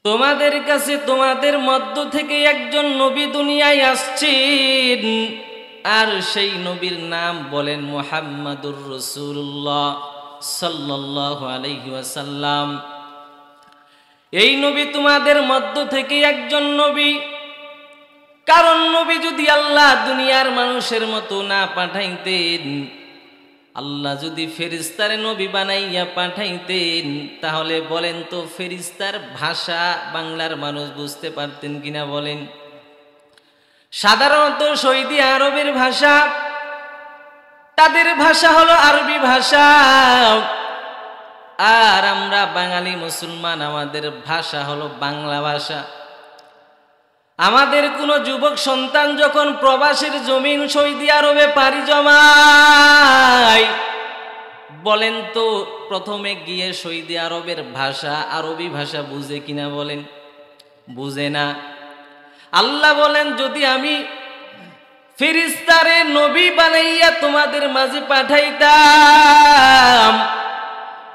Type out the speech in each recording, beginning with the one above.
তোমাদের কাছে তোমাদের মধ্য থেকে একজন নবী দুনিয়ায় আসছেন, আর সেই নবীর নাম বলেন মুহাম্মাদুর রাসূলুল্লাহ সাল্লাল্লাহু আলাইহি ওয়াসাল্লাম। এই নবী তোমাদের মধ্য থেকে একজন নবী। কারণ নবী যদি আল্লাহ দুনিয়ার মানুষের মতো না পাঠাইতেন, আল্লাহ যদি ফেরেশতারে নবী বানাইয়া পাঠাইতেন, তাহলে বলেন তো ফেরেশতার ভাষা বাংলার মানুষ বুঝতে পারতেন কিনা বলেন? সাধারণত সৌদি আরবের ভাষা, তাদের ভাষা হলো আরবি ভাষা, আর আমরা বাঙালি মুসলমান, আমাদের ভাষা হলো বাংলা ভাষা। আমাদের কোনো যুবক সন্তান যখন প্রবাসীর জমিন সৌদি আরবে পাড়ি জমায়, বলেন তো প্রথমে গিয়ে সৌদি আরবের ভাষা আরবি ভাষা বুঝে কিনা বলেন? বুঝে না। আল্লাহ বলেন যদি আমি ফেরেশতারে নবী বানাইয়া তোমাদের মাঝে পাঠাইতাম,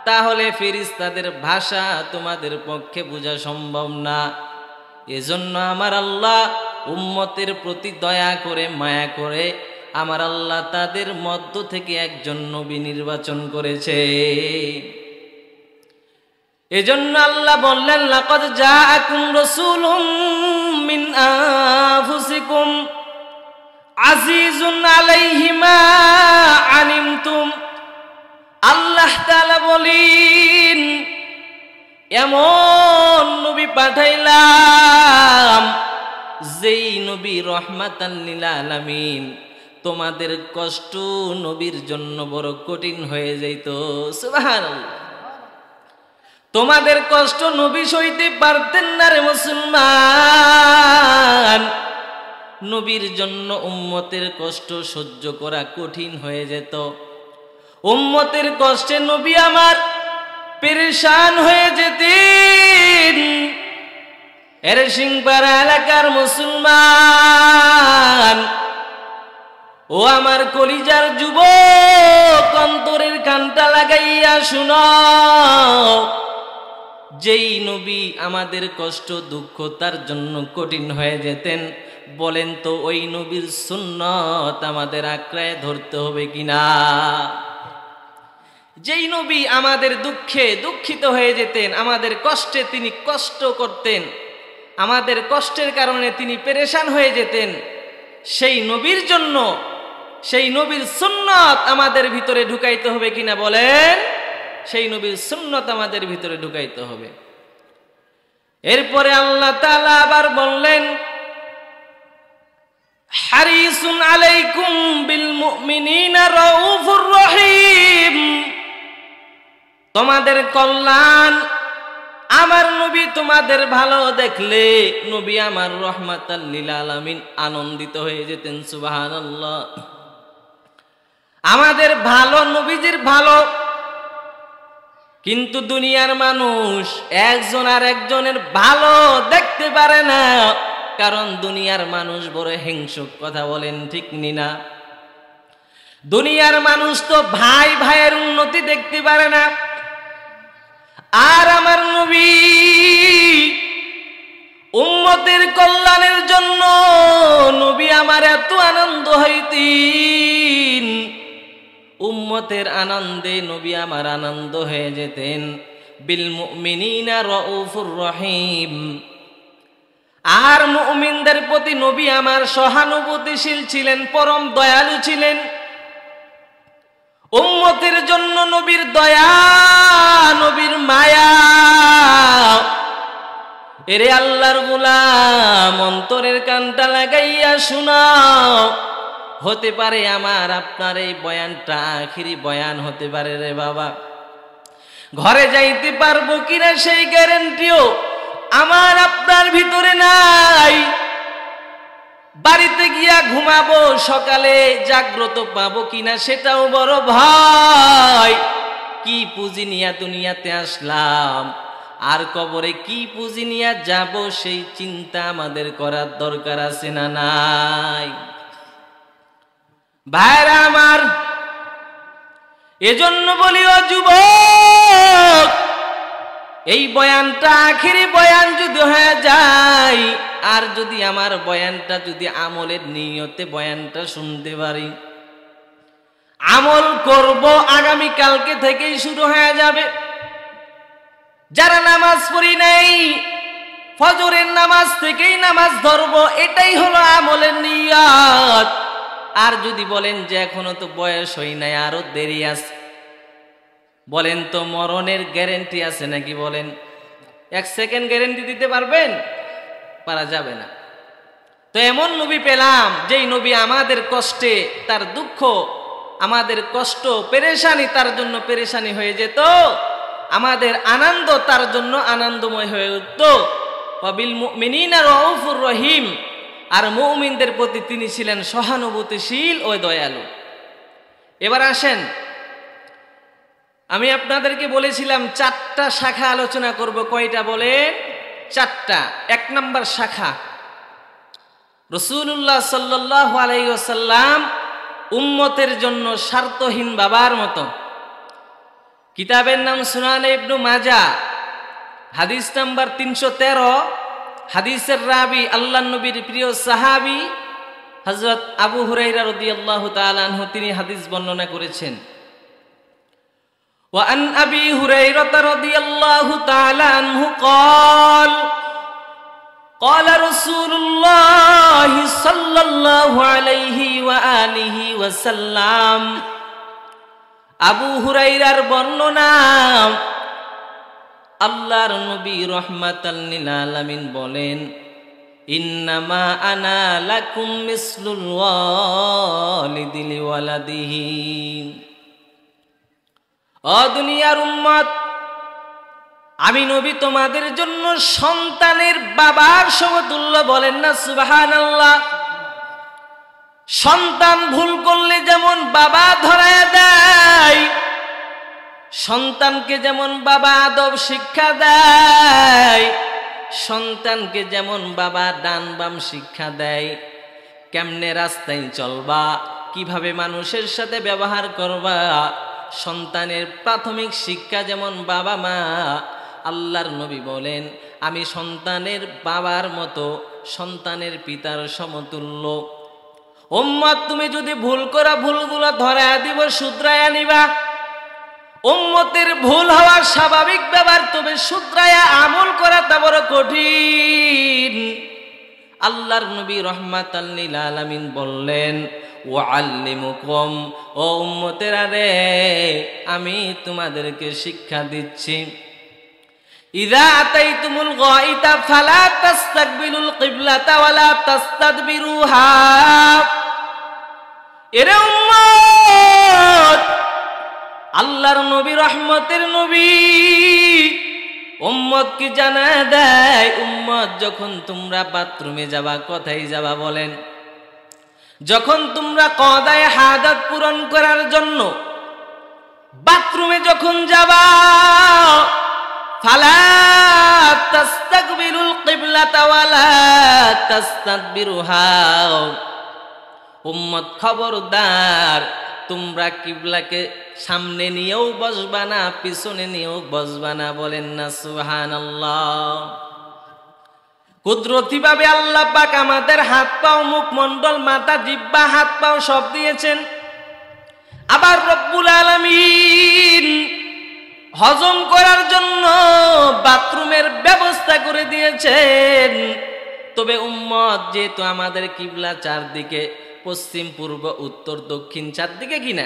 তাহলে ফেরেশতাদের ভাষা তোমাদের পক্ষে বোঝা সম্ভব না। এজন্য আমার আল্লাহ উম্মতের প্রতি দয়া করে মায়া করে আমার আল্লাহ তাদের মধ্য থেকে একজন নবী নির্বাচন করেছে। এজন্য আল্লাহ বললেন লাকাদ জাআকুম রাসূলুম মিন আনফুসিকুম আজিজুন আলাইহি মা আনিমতুম। আল্লাহ তাআলা বলেন এমন নবী পাঠাইলাম যেই নবী রহমাতাল লিল আলামিন। তোমাদের কষ্ট নবীর জন্য বড় কঠিন হয়ে যাইত। সুবহানাল্লাহ। তোমাদের কষ্ট নবী সইতে পারতেন না রে মুসলমান। নবীর জন্য উম্মতের কষ্ট সহ্য করা কঠিন হয়ে যেত। উম্মতের কষ্টে নবী আমার পেরেশান হয়ে যেতেন। এর সিংপাড়া এলাকার মুসলমান, ও আমার কলিজার যুবক, অন্তরের কানটা লাগাইয়া শুনো। যেই নবী আমাদের কষ্ট দুঃখ তার জন্য কঠিন হয়ে যেতেন, বলেন তো ওই নবীর সুন্নত আমাদের আঁকড়ায় ধরতে হবে কিনা? যেই নবী আমাদের দুঃখে দুঃখিত হয়ে যেতেন, আমাদের কষ্টে তিনি কষ্ট করতেন, আমাদের কষ্টের কারণে তিনি পেরেশান হয়ে যেতেন, সেই নবীর জন্য সেই নবীর সুন্নত আমাদের ভিতরে ঢুকাইতে হবে কিনা বলেন? সেই নবীর সুন্নত আমাদের ভিতরে ঢুকাইতে হবে। এরপরে আল্লাহ তাআলা আবার বললেন হারিসুন আলাইকুম বিল মুমিনিনা রাউফুর রহিম। তোমাদের কল্যাণ আমার নবী তোমাদের ভালো দেখলে নবী আমার রহমাতাল লিল আলামিন আনন্দিত হয়ে যেতেন। সুবহানাল্লাহ। আমাদের ভালো নবীজির ভালো, কিন্তু দুনিয়ার মানুষ একজন আর একজনের ভালো দেখতে পারে না, কারণ দুনিয়ার মানুষ বড় হিংসুক। কথা বলেন ঠিক না? দুনিয়ার মানুষ তো ভাই ভাইয়ের উন্নতি দেখতে পারে না। আর আমার নবী উম্মতের কল্যাণের জন্য নবী আমার এত আনন্দ হইতেন, উম্মতের আনন্দে নবী আমার আনন্দ হয়ে যেতেন। বিল মুমিনিনা রাউফুর রহিম। আর মুমিনদের প্রতি নবী আমার সহানুভূতিশীল ছিলেন, পরম দয়ালু ছিলেন। উম্মতের জন্য নবীর দয়া, নবীর মায়া। এরে আল্লাহর গোলাম, অন্তরের কানটা লাগাইয়া শোনাও। হতে পারে আমার আপনার এই বয়ানটা আখিরি বয়ান হতে পারে রে বাবা। ঘরে যাইতে পারবো কিনা সেই গ্যারান্টিও আমার আপনার ভিতরে নাই। বাড়িতে গিয়া ঘুমাবো, সকালে জাগ্রত পাবো কিনা সেটাও বড় ভয়। কি পুঁজি নিয়ে দুনিয়াতে আসলাম, আর কবরে কি পুঁজি নিয়ে যাব, সেই চিন্তা আমাদের করার দরকার আছে না নাই? ভাইরা আমার, এজন্য বলি ও যুবক, এই বয়ানটা আখেরি বয়ান যদি হয়ে যায়, আর যদি আমার বয়ানটা যদি আমলের নিয়তে বয়ানটা শুনতে পারি, আমল করব, আগামী কালকে থেকেই শুরু হয়ে যাবে। যারা নামাজ পড়ি নাই, ফজরের নামাজ থেকেই নামাজ ধরবো, এটাই হলো আমলের নিয়ত। আর যদি বলেন যে এখনো তো বয়স হয় নাই, আরো দেরি আছে, বলেন তো মরণের গ্যারেন্টি আছে নাকি? বলেন, 1 সেকেন্ড গ্যারেন্টি দিতে পারবেন? পারা যাবে না। তো এমন নবী পেলাম, যেই নবী আমাদের কষ্টে তার দুঃখ, আমাদের কষ্ট পেরেশানি তার জন্য পেরেশানি হয়ে যেত, আমাদের আনন্দ তার জন্য আনন্দময় হয়ে উঠত। ওয়াবিল মুমিনিনা রাউফুর রহিম, আর মুমিনদের প্রতি তিনি ছিলেন সহানুভূতিশীল ও দয়ালু। এবার আসেন, আমি আপনাদেরকে বলেছিলাম 4টা শাখা আলোচনা করব। কয়টা বলেন? 4টা। 1 নম্বর শাখা, রাসূলুল্লাহ সাল্লাল্লাহু আলাইহি ওয়াসাল্লাম উম্মতের জন্য স্বার্থহীন বাবার মতো। কিতাবের নাম সুনানে ইবনে মাজাহ, হাদিস নাম্বার 313। হাদিসের রাবি আল্লাহর নবীর প্রিয় সাহাবী হযরত আবু হুরায়রা রাদিয়াল্লাহু তাআলা আনহু, তিনি হাদিস বর্ণনা করেছেন। وعن أبي هريرة رضي الله تعالى عنه قال قال رسول الله صلى الله عليه وآله وسلم। আবু হুরায়রার বর্ণনা, আল্লাহর নবী রাহমাতাল লিল আলামিন বলেন, ইন্নামা আনা লাকুম মিসলুল ওয়ালিদি লিওয়ালাদিহি। ও দুনিয়ার উম্মত, আমি নবী তোমাদের জন্য সন্তানের বাবার সমতুল্য। বলেন না সুবহানাল্লাহ। সন্তান ভুল করলে যেমন বাবা ধরায় দেয়, সন্তানকে যেমন বাবা আদব শিক্ষা দেয়, সন্তানকে যেমন বাবা ডান বাম শিক্ষা দেয়, কেমনে রাস্তায় চলবা, কিভাবে মানুষের সাথে ব্যবহার করবা, সন্তানের প্রাথমিক শিক্ষা যেমন বাবা মা, আল্লাহর নবী বলেন আমি সন্তানের বাবার মতো, সন্তানের পিতার সমতুল্য। উম্মত, তুমি যদি ভুল করা, ভুলগুলো ধরায়া দিব, শুধরায়া নিবা। উম্মতের ভুল হওয়ার স্বাভাবিক ব্যাপার, তবে শুধরায়া আমল করা তা বড় কঠিন। আল্লাহর নবী রাহমাতাল লিল আলামিন বললেন, ওয়াল্লিমুকুম, ও উম্মতেরা রে, আমি তোমাদেরকে শিক্ষা দিচ্ছি। ইযা আতাইতুমুল গায়িতা ফালা তাস্তাকবিলুল কিবলাতা ওয়ালা তাস্তাদবিরুহা। এরে উম্মত, আল্লাহর নবী রহমতের নবী উম্মত কি জানা দেয়, উম্মত যখন তোমরা বাথরুমে যাবা, কোথায় যাবা বলেন? যখন তোমরা কদায়ে হাজাত পূরণ করার জন্য বাথরুমে যখন যাবা, ফালা তাস্তাকবিলুল কিবলাতা ওয়ালা তাস্তাদবিরুহা। উম্মত খবরদার, তোমরা কিবলাকে সামনে নিয়েও বসবা না, পিছনে নিয়েও বসবা না। বলেন না সুবহানাল্লাহ। কুদরতি ভাবে আল্লাহ পাক আমাদের হাত পাও, মুখ মন্ডল, মাথা, জিহ্বা, হাত পাও সব দিয়েছেন। আবার রব্বুল আলামিন হজম করার জন্য বাথরুমের ব্যবস্থা করে দিয়েছেন। তবে উম্মত, যেহেতু আমাদের কিবলা চারদিকে, পশ্চিম, পূর্ব, উত্তর, দক্ষিণ, চারদিকে কিনা,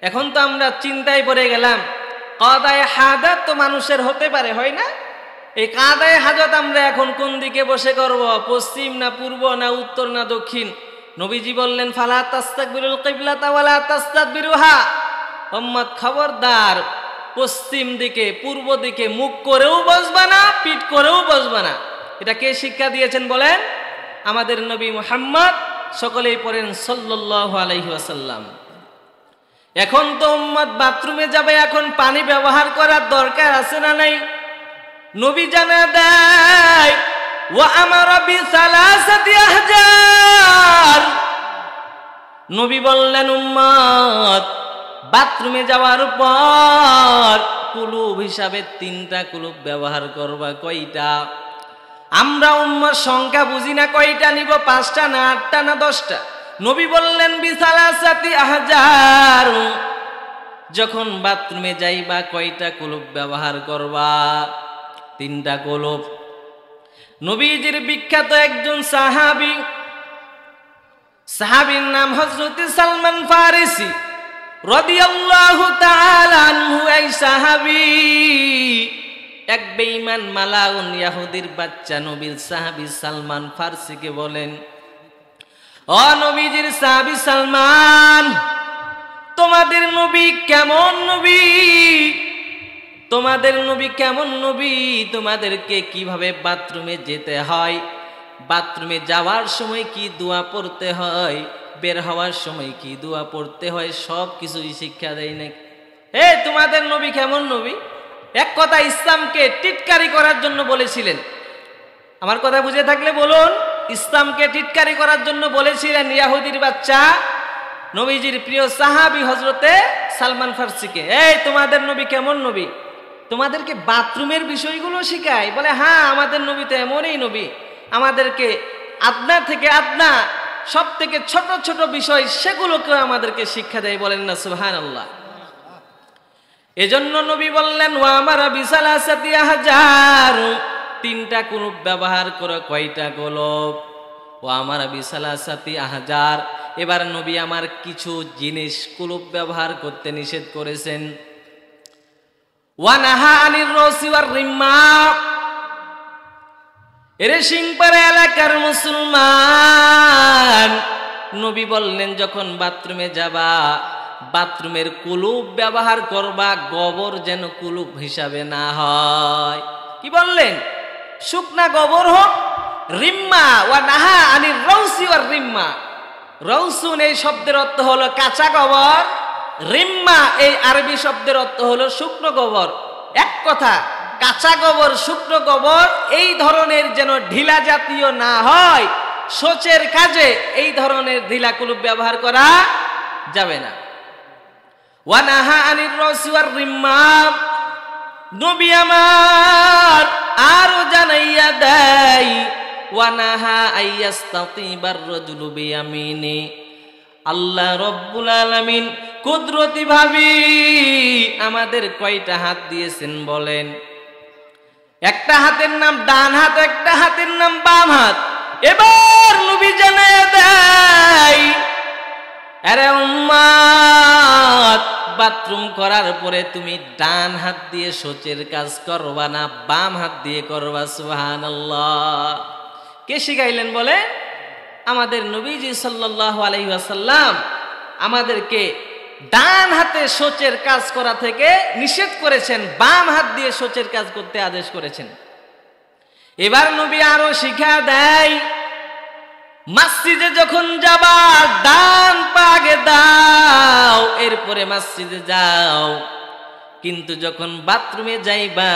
এখন তো আমরা চিন্তায় পড়ে গেলাম, কদায়ে হাজাত তো মানুষের হতে পারে, হয় না? এই কাদায়ে হাজত আমরা এখন কোন দিকে বসে করব? পশ্চিম না পূর্ব না উত্তর না দক্ষিণ? নবীজি বললেন, ফালা তাস্তাকবিলুল কিবলাতা ওয়ালা তাস্তাদবিরুহা। উম্মত খবরদার, পশ্চিম দিকে, পূর্ব দিকে মুখ করেও বসবা না, পিঠ করেও বসবা না। এটা কে শিক্ষা দিয়েছেন বলেন? আমাদের নবী মুহাম্মদ। সকলেই পড়েন সাল্লাল্লাহু আলাইহি ওয়াসাল্লাম। এখন তো উম্মত বাথরুমে যাবে, এখন পানি ব্যবহার করার দরকার আছে না নাই? নবী জানা দেয়, ওয়া আমারা বিসালাসাতি আহজার। নবী বললেন, উম্মত বাথরুমে যাওয়ার পর কুলুপ হিসাবে 3টা কুলুপ ব্যবহার করবা। কয়টা? আমরা উম্মার সংখ্যা বুঝি না, কয়টা নিব, 5টা না 8টা না 10টা? নবী বললেন বিসালাসাতি আহজার, যখন বাথরুমে যাইবা কয়টা কুলুপ ব্যবহার করবা? 3টা কুলুপ। নবীজির বিখ্যাত একজন সাহাবীর নাম হযরত সালমান ফারিসি রাদিয়াল্লাহু তাআলা আনহু। এই সাহাবী এক বেঈমান মালাউন ইহুদির বাচ্চা নবীর সাহাবী সালমান ফারসিকে বলেন, ও নবীজির সাহাবী সালমান, তোমাদের নবী কেমন নবী? তোমাদের নবী কেমন নবী? তোমাদেরকে কিভাবে বাথরুমে যেতে হয়, বাথরুমে যাওয়ার সময় কি দোয়া পড়তে হয়, বের হওয়ার সময় কি দোয়া পড়তে হয়, সব কিছুই শিক্ষা দেয় নাকি? তোমাদের নবী কেমন নবী? এক কথা ইসলামকে টিটকারি করার জন্য বলেছিলেন। আমার কথা বুঝে থাকলে বলুন, ইসলামকে টিটকারি করার জন্য বলেছিলেন ইহুদির বাচ্চা নবীজির প্রিয় সাহাবী হযরতে সালমান ফারসিকে, তোমাদের নবী কেমন নবী? তোমাদেরকে বাথরুমের বিষয়গুলো শিখায়? বলে, হ্যাঁ, আমাদের নবী তো এমনই নবী, আমাদেরকে আদনা থেকে আদনা সব থেকে ছোট ছোট বিষয় সেগুলোকে আমাদেরকে শিক্ষা দেয়। বলেন না সুবহানাল্লাহ। এজন্য নবী বললেন, ওয়া আমারা বিসালাসাতি আহজার, 3টা কুলুপ ব্যবহার করে। কয়টা কুলুপ? ওয়া আমারা বিসালাসাতি আহজার। এবার নবী আমার কিছু জিনিস কুলুপ ব্যবহার করতে নিষেধ করেছেন। ওয়া নাহা আনির রসি ওয়ার রিম্মা। এরে সিংপাড়া এলাকার মুসলমান, নবী বললেন যখন বাথরুমে যাবা, বাথরুমের কুলুপ ব্যবহার করবা, গোবর যেন কুলুপ হিসাবে না হয়। কি বললেন? শুকনা গোবর হোক। রিম্মা, ওয়া নাহা আনির রৌসি ওয়ার রিম্মা। রৌসুন এই শব্দের অর্থ হলো কাঁচা গোবর, রিম্মা এই আরবি শব্দের অর্থ হলো শুকনো গোবর। এক কথা, কাঁচা গোবর, শুকনো গোবর এই ধরনের যেন ঢিলা জাতীয় না হয়, শৌচের কাজে এই ধরনের ঢিলা কুলুপ ব্যবহার করা যাবে না। ওয়া নাহা আনির রসি ওয়ার রিম্মা। নবী আমার আরো জানাইয়া দেয়, ওয়া নাহা আইয়াস্তাতিবার রাজুলু বিয়ামিনি। আল্লাহ রব্বুল আলামিন কুদরতি ভাবে আমাদের কয়টা হাত দিয়েছেন বলেন? একটা হাতের নাম ডান হাত, একটা হাতের নাম বাম হাত। এবার নবী জানাইয়া দেয়, আরে উম্মত, বাথরুম করার পরে তুমি ডান হাত দিয়ে শৌচের কাজ করবা না, বাম হাত দিয়ে করবা। সুবহানাল্লাহ। কে শিখাইলেন বলে? আমাদের নবীজি সাল্লাল্লাহু আলাইহি ওয়াসাল্লাম আমাদেরকে ডান হাতে শৌচের কাজ করা থেকে নিষেধ করেছেন, বাম হাত দিয়ে শৌচের কাজ করতে আদেশ করেছেন। এবার নবী আরো শিক্ষা দেয়, মসজিদে যখন যাবা ডান পা আগে দাও, এরপরে মসজিদে যাও। কিন্তু যখন বাথরুমে যাইবা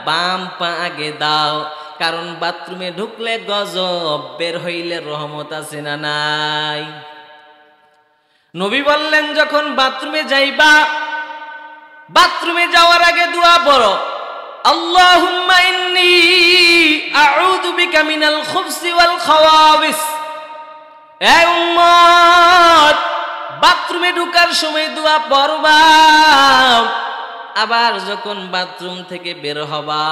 বাম পা আগে দাও, কারণ বাথরুমে ঢুকলে গজব, বের হইলে রহমত আছে না নাই? নবী বললেন যখন বাথরুমে যাইবা, বাথরুমে যাওয়ার আগে দোয়া পড়ো, আল্লাহুম্মা ইন্নী আউযু বিকা মিনাল খুবসি ওয়াল খাওয়াবিস। এই উম্মত, বাথরুমে ঢোকার সময় দোয়া পড়বা, আবার যখন বাথরুম থেকে বের হবা,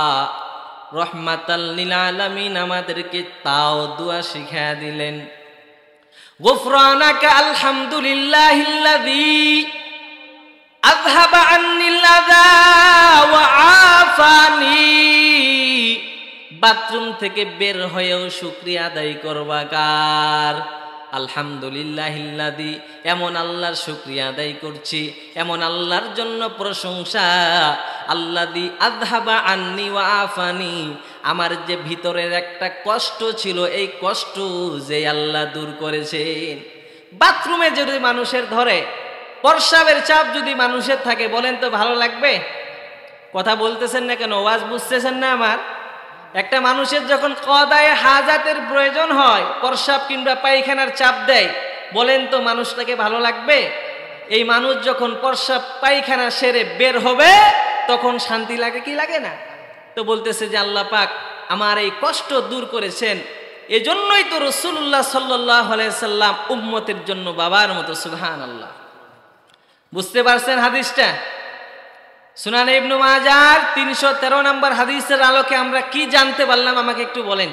রহমাতাল লিল আলামিন আমাদেরকে তাও দোয়া শিখিয়ে দিলেন, গুফরানাকা আলহামদুলিল্লাহিল্লাযী আযহাবা আন্নিল আযা ওয়া আফানি। বাথরুম থেকে বের হয়েও শুকরিয়া আদায় করবা কার? আলহামদুলিল্লাহিল্লাযী, এমন আল্লাহর শুকরিয়া আদায় করছি, এমন আল্লাহর জন্য প্রশংসা, আল্লাযী আযহাবা আন্নি ওয়া আফানি, আমার যে ভিতরের একটা কষ্ট ছিল এই কষ্ট যে আল্লাহ দূর করেছেন। বাথরুমে যদি মানুষের ধরে, প্রস্রাবের চাপ যদি মানুষের থাকে, বলেন তো ভালো লাগবে? কথা বলতেছেন না কেন? ওয়াজ বুঝতেছেন না আমার? একটা মানুষের যখন কদায়ে হাজাতের প্রয়োজন হয়, প্রস্রাব কিংবা পায়খানার চাপ দেয়, বলেন তো মানুষটাকে ভালো লাগবে? এই মানুষ যখন প্রস্রাব পায়খানা সেরে বের হবে তখন শান্তি লাগে কি লাগে না? তো বলতেছে যে আল্লাহ পাক আমার এই কষ্ট দূর করেছেন, এজন্যই তো রাসূলুল্লাহ সাল্লাল্লাহু আলাইহি সাল্লাম উম্মতের জন্য বাবার মতো। সুবহানাল্লাহ। বুঝতে পারছেন হাদিসটা? সুনান ইবনে মাজার 313 নম্বর হাদিসের আলোকে আমরা কি জানতে পারলাম আমাকে একটু বলেন।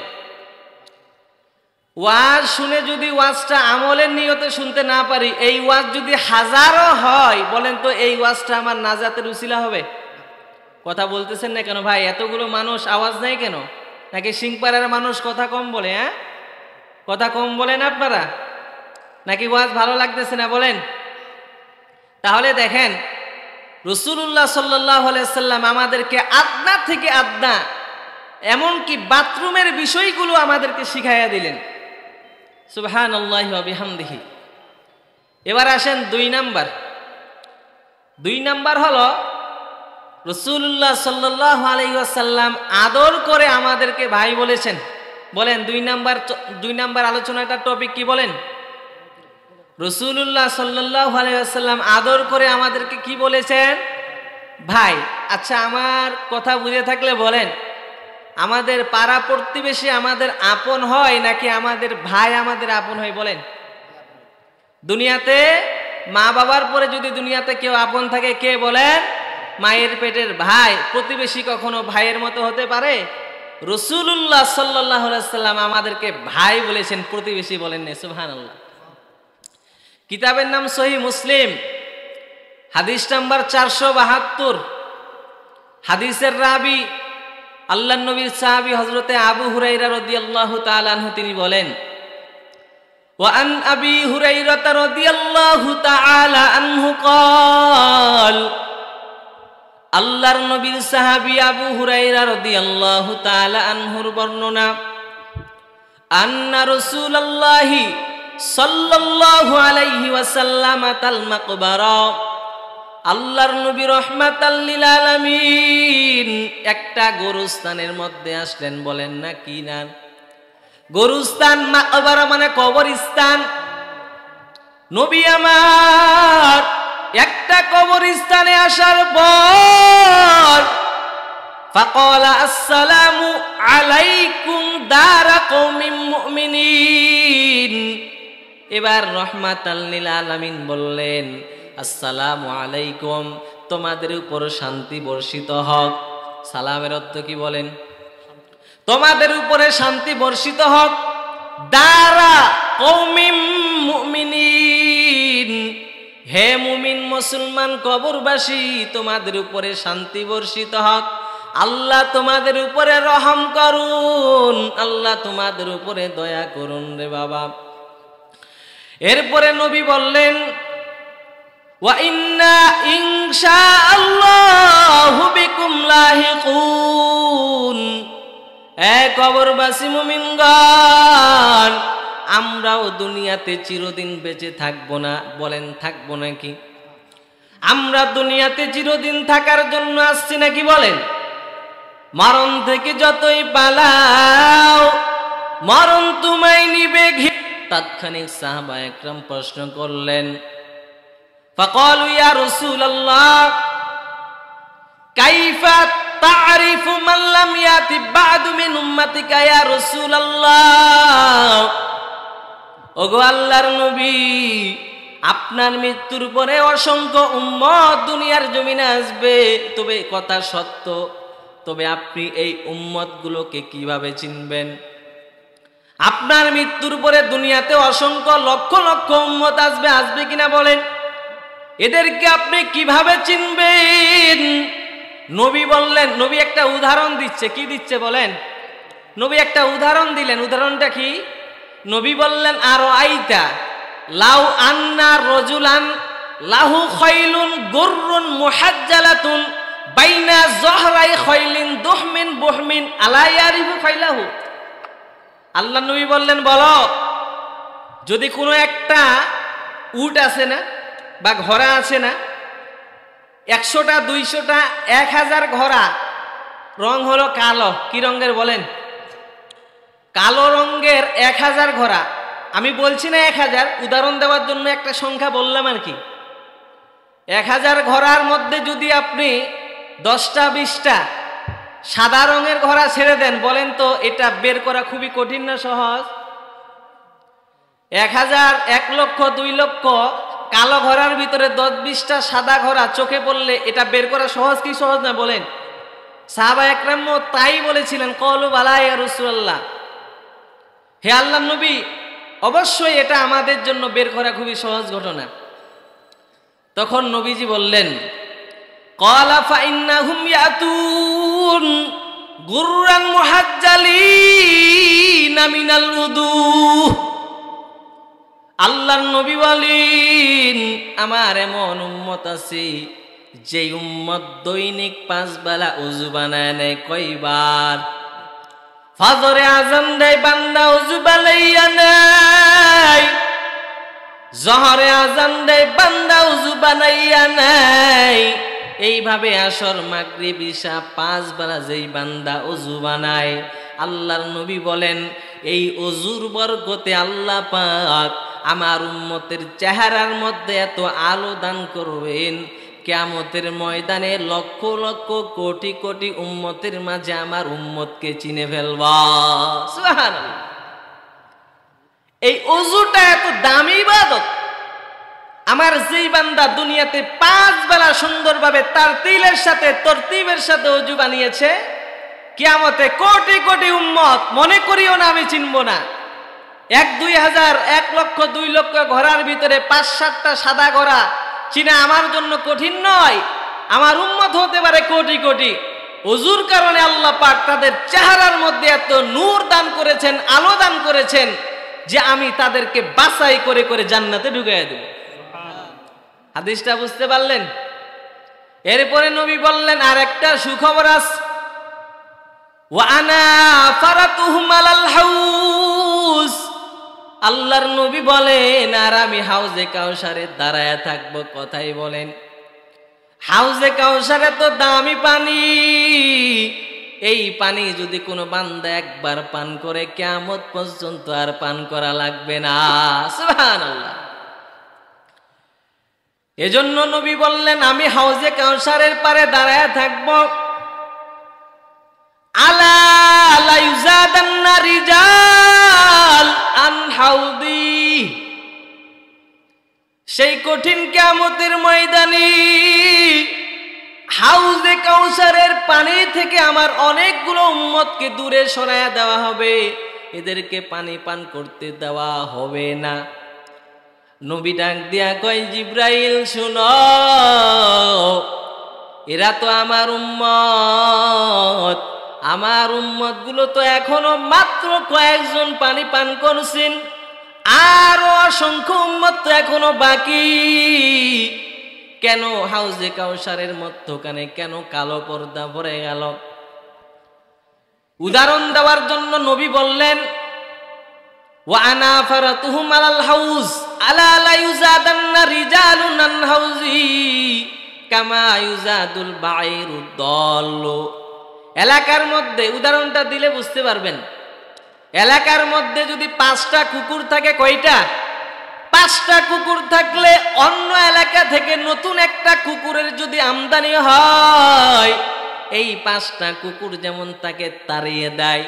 ওয়াজ শুনে যদি ওয়াজটা আমলের নিয়তে শুনতে না পারি, এই ওয়াজ যদি হাজারও হয়, বলেন তো এই ওয়াজটা আমার নাজাতের উসিলা হবে? কথা বলতেছেন না কেন ভাই? এতগুলো মানুষ আওয়াজ নাই কেন? নাকি সিংপাড়ার মানুষ কথা কম বলে? হ্যাঁ, কথা কম বলেন আপনারা, নাকি ওয়াজ ভালো লাগতেছে না বলেন? তাহলে দেখেন রাসূলুল্লাহ সাল্লাল্লাহু আলাইহি সাল্লাম আমাদেরকে আদনা থেকে আদনা, এমনকি বাথরুমের বিষয়গুলো আমাদেরকে শিখাইয়া দিলেন। সুবহানাল্লাহি ওয়া বিহামদিহি। এবার আসেন 2 নাম্বার হলো রাসূলুল্লাহ সাল্লাল্লাহু আলাইহি ওয়াসাল্লাম আদর করে আমাদেরকে ভাই বলেছেন। বলেন 2 নাম্বার আলোচনাটার টপিক কি বলেন? রাসূলুল্লাহ সাল্লাল্লাহু আলাইহি ওয়াসাল্লাম আদর করে আমাদেরকে কি বলেছেন? ভাই। আচ্ছা, আমার কথা বুঝে থাকলে বলেন, আমাদের পাড়া প্রতিবেশী আমাদের আপন হয় নাকি আমাদের ভাই আমাদের আপন হয়? বলেন। দুনিয়াতে মা বাবার পরে যদি দুনিয়াতে কেউ আপন থাকে, কে বলেন? মায়ের পেটের ভাই। প্রতিবেশী কখনো ভাইয়ের মতো হতে পারে? রাসূলুল্লাহ সাল্লাল্লাহু আলাইহি ওয়াসাল্লাম আমাদেরকে ভাই বলেছেন, প্রতিবেশী বলেন না। সুবহানাল্লাহ। কিতাবের নাম সহিহ মুসলিম, হাদিস নাম্বার 472। হাদিসের রাবি আল্লাহর নবীর সাহাবী হযরতে আবু হুরায়রা রাদিয়াল্লাহু তাআলা আনহু, তিনি বলেন, ওয়া আন আবি হুরায়রা রাদিয়াল্লাহু তাআলা আনহু قال, আল্লাহর নবীর সাহাবী আবু হুরায়রা রাদিয়াল্লাহু তাআলা আনহুর বর্ণনা, আন্না রাসূলুল্লাহি সাল্লাল্লাহু আলাইহি ওয়াসাল্লাম আতাল মাকবারা, আল্লাহর নবী রাহমাতাল লিল আলামিন একটা গরুস্থানের মধ্যে আসলেন। বলেন না কি না? গরুস্থান, মাকবারা মানে কবরস্থান। নবী আমার একটা কবরস্থানে আসার পর ফাকালা আসসালামু আলাইকুম দারা কওমিন মুমিনিন, এবার রহমাতাল লিল আলামিন বললেন, আসসালামু আলাইকুম, তোমাদের উপর শান্তি বর্ষিত হোক। সালামের অর্থ কি বলেন? তোমাদের উপরে শান্তি বর্ষিত হোক। দারা কওমিন মুমিনিন, হে মুমিন মুসলমান কবরবাসী, তোমাদের উপরে শান্তি বর্ষিত হোক। আল্লাহ তোমাদের উপরে রহম করুন, আল্লাহ তোমাদের উপরে দয়া করুন রে বাবা। এরপরে নবী বললেন, ওয়া ইন্না ইনশাআল্লাহু বিকুম লাহিকুন, হে কবরবাসী মুমিনগণ, আমরাও দুনিয়াতে চিরদিন বেঁচে থাকবো না। বলেন থাকবো নাকি? আমরা দুনিয়াতে চিরদিন থাকার জন্য আসছি নাকি? বলেন। মরণ থেকে যতই পালাও, মরণ তোমায় নিবে ঘিরে। তাৎক্ষণিক সাহাবা একরাম প্রশ্ন করলেন, ফাকালু ইয়া রাসূলুল্লাহ কাইফা তা'রিফু মান লাম ইয়াতি বা'দু মিন উম্মাতিকা ইয়া রাসূলুল্লাহ, ওগো আল্লাহর নবী, আপনার মৃত্যুর পরে অসংখ্য উম্মত দুনিয়ার জমিনে আসবে, তবে কথা সত্য, তবে আপনি এই উম্মতগুলোকে কিভাবে চিনবেন? আপনার মৃত্যুর পরে দুনিয়াতে অসংখ্য লক্ষ লক্ষ উম্মত আসবে, আসবে কিনা বলেন? এদেরকে আপনি কিভাবে চিনবেন? নবী বললেন, নবী একটা উদাহরণ দিচ্ছে। কি দিচ্ছে বলেন? নবী একটা উদাহরণ দিলেন। উদাহরণটা কি? নবী বললেন, আরো আইতা লাউ আন্না রজুলান লাহু খাইলুন গুররুন মুহাজ্জালাতুন বাইনা জহরাই খাইলিন দুহমিন বুহমিন আলা ইয়ারিফু খাইলাহু। আল্লাহ নবী বললেন, বলো, যদি কোনো একটা উট আছে না বা ঘোড়া আছে না, 100টা 200টা 1000 ঘোড়া, রং হলো কালো। কি রঙের বলেন? কালো রঙের 1000 ঘোড়া। আমি বলছি না 1000, উদাহরণ দেওয়ার জন্য একটা সংখ্যা বললাম আর কি। 1000 ঘোড়ার মধ্যে যদি আপনি 10টা 20টা সাদা রঙের ঘোড়া ছেড়ে দেন, বলেন তো এটা বের করা খুবই কঠিন না সহজ? 1000, 1 লক্ষ, 2 লক্ষ কালো ঘোড়ার ভিতরে 10-20টা সাদা ঘোড়া চোখে পড়লে এটা বের করা সহজ কি সহজ না বলেন? সাহাবা একরামও তাই বলেছিলেন, ক্বালু বালা ইয়া রাসূলুল্লাহ, হে আল্লাহর নবী অবশ্যই এটা আমাদের জন্য বের করা খুবই সহজ ঘটনা। তখন নবীজি বললেন, ক্বালা ফা ইন্নাহুম ইয়াতুন গুররান মুহাজ্জালিনা মিনাল উদু। আল্লাহর নবী বলেন, আমার এমন উম্মত আছে যে উম্মত দৈনিক 5 বেলা ওযু বানায় নেয়। কয়বার? ফজরে আযান দেয়, বান্দা ওযু বানাইয়া নেয়। জোহরে আযান দেয়, বান্দা ওযু বানাইয়া নেয়। এইভাবে আসর, মাগরিব, ইশা 5 বেলা যেই বান্দা ওযু বানায়, আল্লাহর নবী বলেন এই ওযুর বরকতে আল্লাহ পাক আমার উম্মতের চেহারার মধ্যে এত আলো দান করবেন, কিয়ামতের ময়দানে লক্ষ লক্ষ কোটি কোটি উম্মতের মাঝে আমার উম্মতকে চিনে ফেলবা। সুবহানাল্লাহ। এই ওযুটা এত দামি ইবাদত, আমার যেই বান্দা দুনিয়াতে 5 বেলা সুন্দরভাবে তারতিলের সাথে তরতিবের সাথে ওযু বানিয়েছে, কিয়ামতে কোটি কোটি উম্মত, মনে করিও না আমি চিনব না, 1-2 হাজার, 1 লক্ষ, 2 লক্ষ ঘোড়ার ভিতরে 5-7টা সাদা ঘোড়া চিনা আমার জন্য কঠিন নয়। আমার উম্মত হতে পারে কোটি কোটি। ওযুর কারণে আল্লাহ পাক তাদের চেহারার মধ্যে এত নূর দান করেছেন, আলো দান করেছেন যে আমি তাদেরকে বাছাই করে করে জান্নাতে ঢুকাইয়া দেব। হাদিসটা বুঝতে পারলেন? এরপরে নবী বললেন আর একটা সুখবর আছে, ওয়া আনা ফারাতুহুম আলাল হাউজ। আল্লাহর নবী বলেন আর আমি হাউজে কাউসারে দাঁড়ায় থাকবো। কথাই বলেন, হাউজে কাউসারে তো দামি পানি, এই পানি যদি কোনো বান্দা একবার পান করে কিয়ামত পর্যন্ত আর পান করা লাগবে না। সুবহানাল্লাহ। এজন্য নবী বললেন আমি হাউজে কাউসারের পারে দাঁড়ায় থাকবো। আলা লা ইউজাদান্না রিজাল আন হাউদি। সেই কঠিন কিয়ামতের ময়দানে হাউজে কাউসারের পানি থেকে আমার অনেকগুলো উম্মতকে দূরে সরায়া দেওয়া হবে, এদেরকে পানি পান করতে দেওয়া হবে না। নবী ডাক দিয়া কয়, জিব্রাইল শুনো, এরা তো আমার উম্মত, আমার উম্মত গুলো তো এখনো মাত্র কয়েকজন পানি পান করছেন, আরো অসংখ্য উম্মত তো এখনো বাকি। কেন হাউজে কাউসারের মধ্যখানে কেন কালো পর্দা পড়ে গেল? উদাহরণ দেওয়ার জন্য নবী বললেন, ওয়া আনা ফারাতুহুম আলাল হাউজ আলা লা ইউজাদান্না রিজালুন আন হাউজি কামা ইউজাদুল বাঈরুদ দাল্লু। এলাকার মধ্যে উদাহরণটা দিলে বুঝতে পারবেন। এলাকার মধ্যে যদি 5টা কুকুর থাকে, কয়টা? 5টা কুকুর থাকলে অন্য এলাকা থেকে নতুন একটা কুকুরের যদি আমদানি হয়, এই 5টা কুকুর যেমন তাকে তাড়িয়ে দেয়,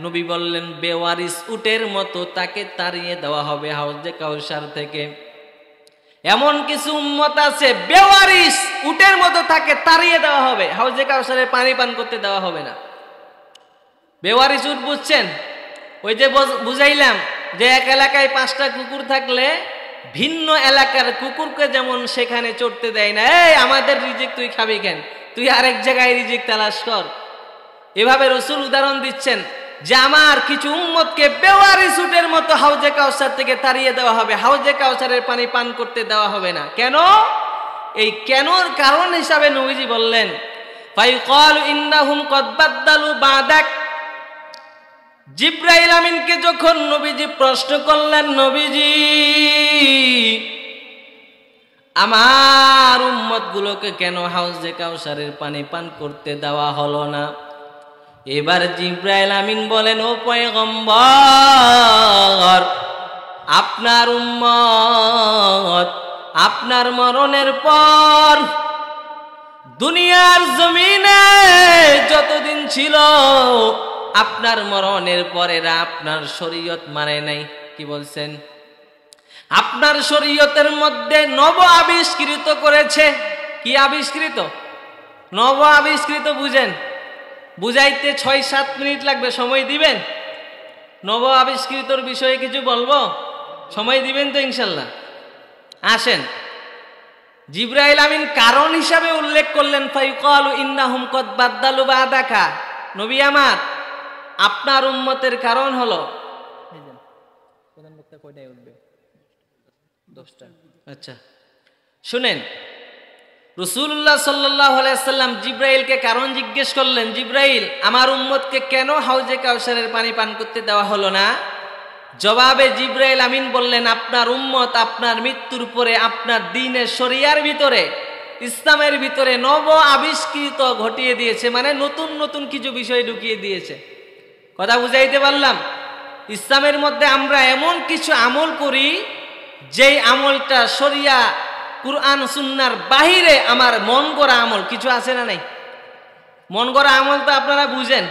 নবী বললেন বেওয়ারিস উটের মতো তাকে তাড়িয়ে দেওয়া হবে হাউজে কাউসার থেকে। এমন কিছু উম্মত আছে বেওয়ারিস উটের মতো তাকে তাড়িয়ে দেওয়া হবে, হাউজে কাউসারে পানি পান করতে দেওয়া হবে না। বেওয়ারিস উট বুঝছেন? ওই যে বুঝাইলাম যে এক এলাকায় 5টা কুকুর থাকলে ভিন্ন এলাকার কুকুরকে যেমন সেখানে চড়তে দেয় না, এই আমাদের রিজিক তুই খাবি কেন, তুই আরেক জায়গায় রিজিক তালাশ কর। এভাবে রাসূল উদাহরণ দিচ্ছেন যে আমার কিছু উম্মতকে বেওয়ারিস উটের মতো হাউজে কাউসার থেকে তাড়িয়ে দেওয়া হবে, হাউজে কাউসারের পানি পান করতে দেওয়া হবে না। কেন? এই কেনর কারণ হিসাবে নবীজি বললেন, ফাইকালু ইন্নাহুম কদ বাদদালু বাদাক। জিব্রাইল আমিনকে যখন নবীজি প্রশ্ন করলেন, নবীজি আমার উম্মত গুলোকে কেন হাউজে কাউসারের পানি পান করতে দেওয়া হলো না? এবার জিব্রাইল আমিন বলেন, ও পয়গম্বর, আপনার উম্মত আপনার মরণের পর দুনিয়ার জমিনে যতদিন ছিল আপনার মরণের পরেরা আপনার শরীয়ত মানে নাই। কি বলছেন? আপনার শরীয়তের মধ্যে নব আবিষ্কৃত করেছে। কি আবিষ্কৃত? নব আবিষ্কৃত বুঝেন, বুঝাইতে 6-7 মিনিট লাগবে, সময় দিবেন? নব আবিষ্কৃতর বিষয়ে কিছু বলবো, সময় দিবেন তো ইনশাল্লাহ? আসেন, জিবরাইল আমিন কারণ হিসাবে উল্লেখ করলেন, ফায়ুকালু ইন্নাহুম কদ বাদদালু বাদাকা। নবী আমার, আপনার উম্মতের কারণ হলো, প্রধান বক্তা কয়টায় উঠবে? 10টা। আচ্ছা শুনেন, রাসূলুল্লাহ সাল্লাল্লাহু আলাইহি ওয়াসাল্লাম জিবরাইলকে কারণ জিজ্ঞেস করলেন, জিবরাইল আমার উম্মতকে কেন হাউজে কাউসারের পানি পান করতে দেওয়া হলো না? জবাবে জিবরাইল আমিন বললেন, আপনার উম্মত আপনার মৃত্যুর পরে আপনার দ্বীনের শরিয়ার ভিতরে, ইসলামের ভিতরে নব আবিষ্কৃত ঘটিয়ে দিয়েছে, মানে নতুন নতুন কিছু বিষয় ঢুকিয়ে দিয়েছে। কথা বুঝাইতে পারলাম? ইসলামের মধ্যে আমরা এমন কিছু আমল করি যেই আমলটা শরিয়া কুরআন সুন্নাহর বাহিরে আমার মন গড়া আমল কিছু আছে না নাই? মন গড়া আমল তো আপনারা বুঝেন,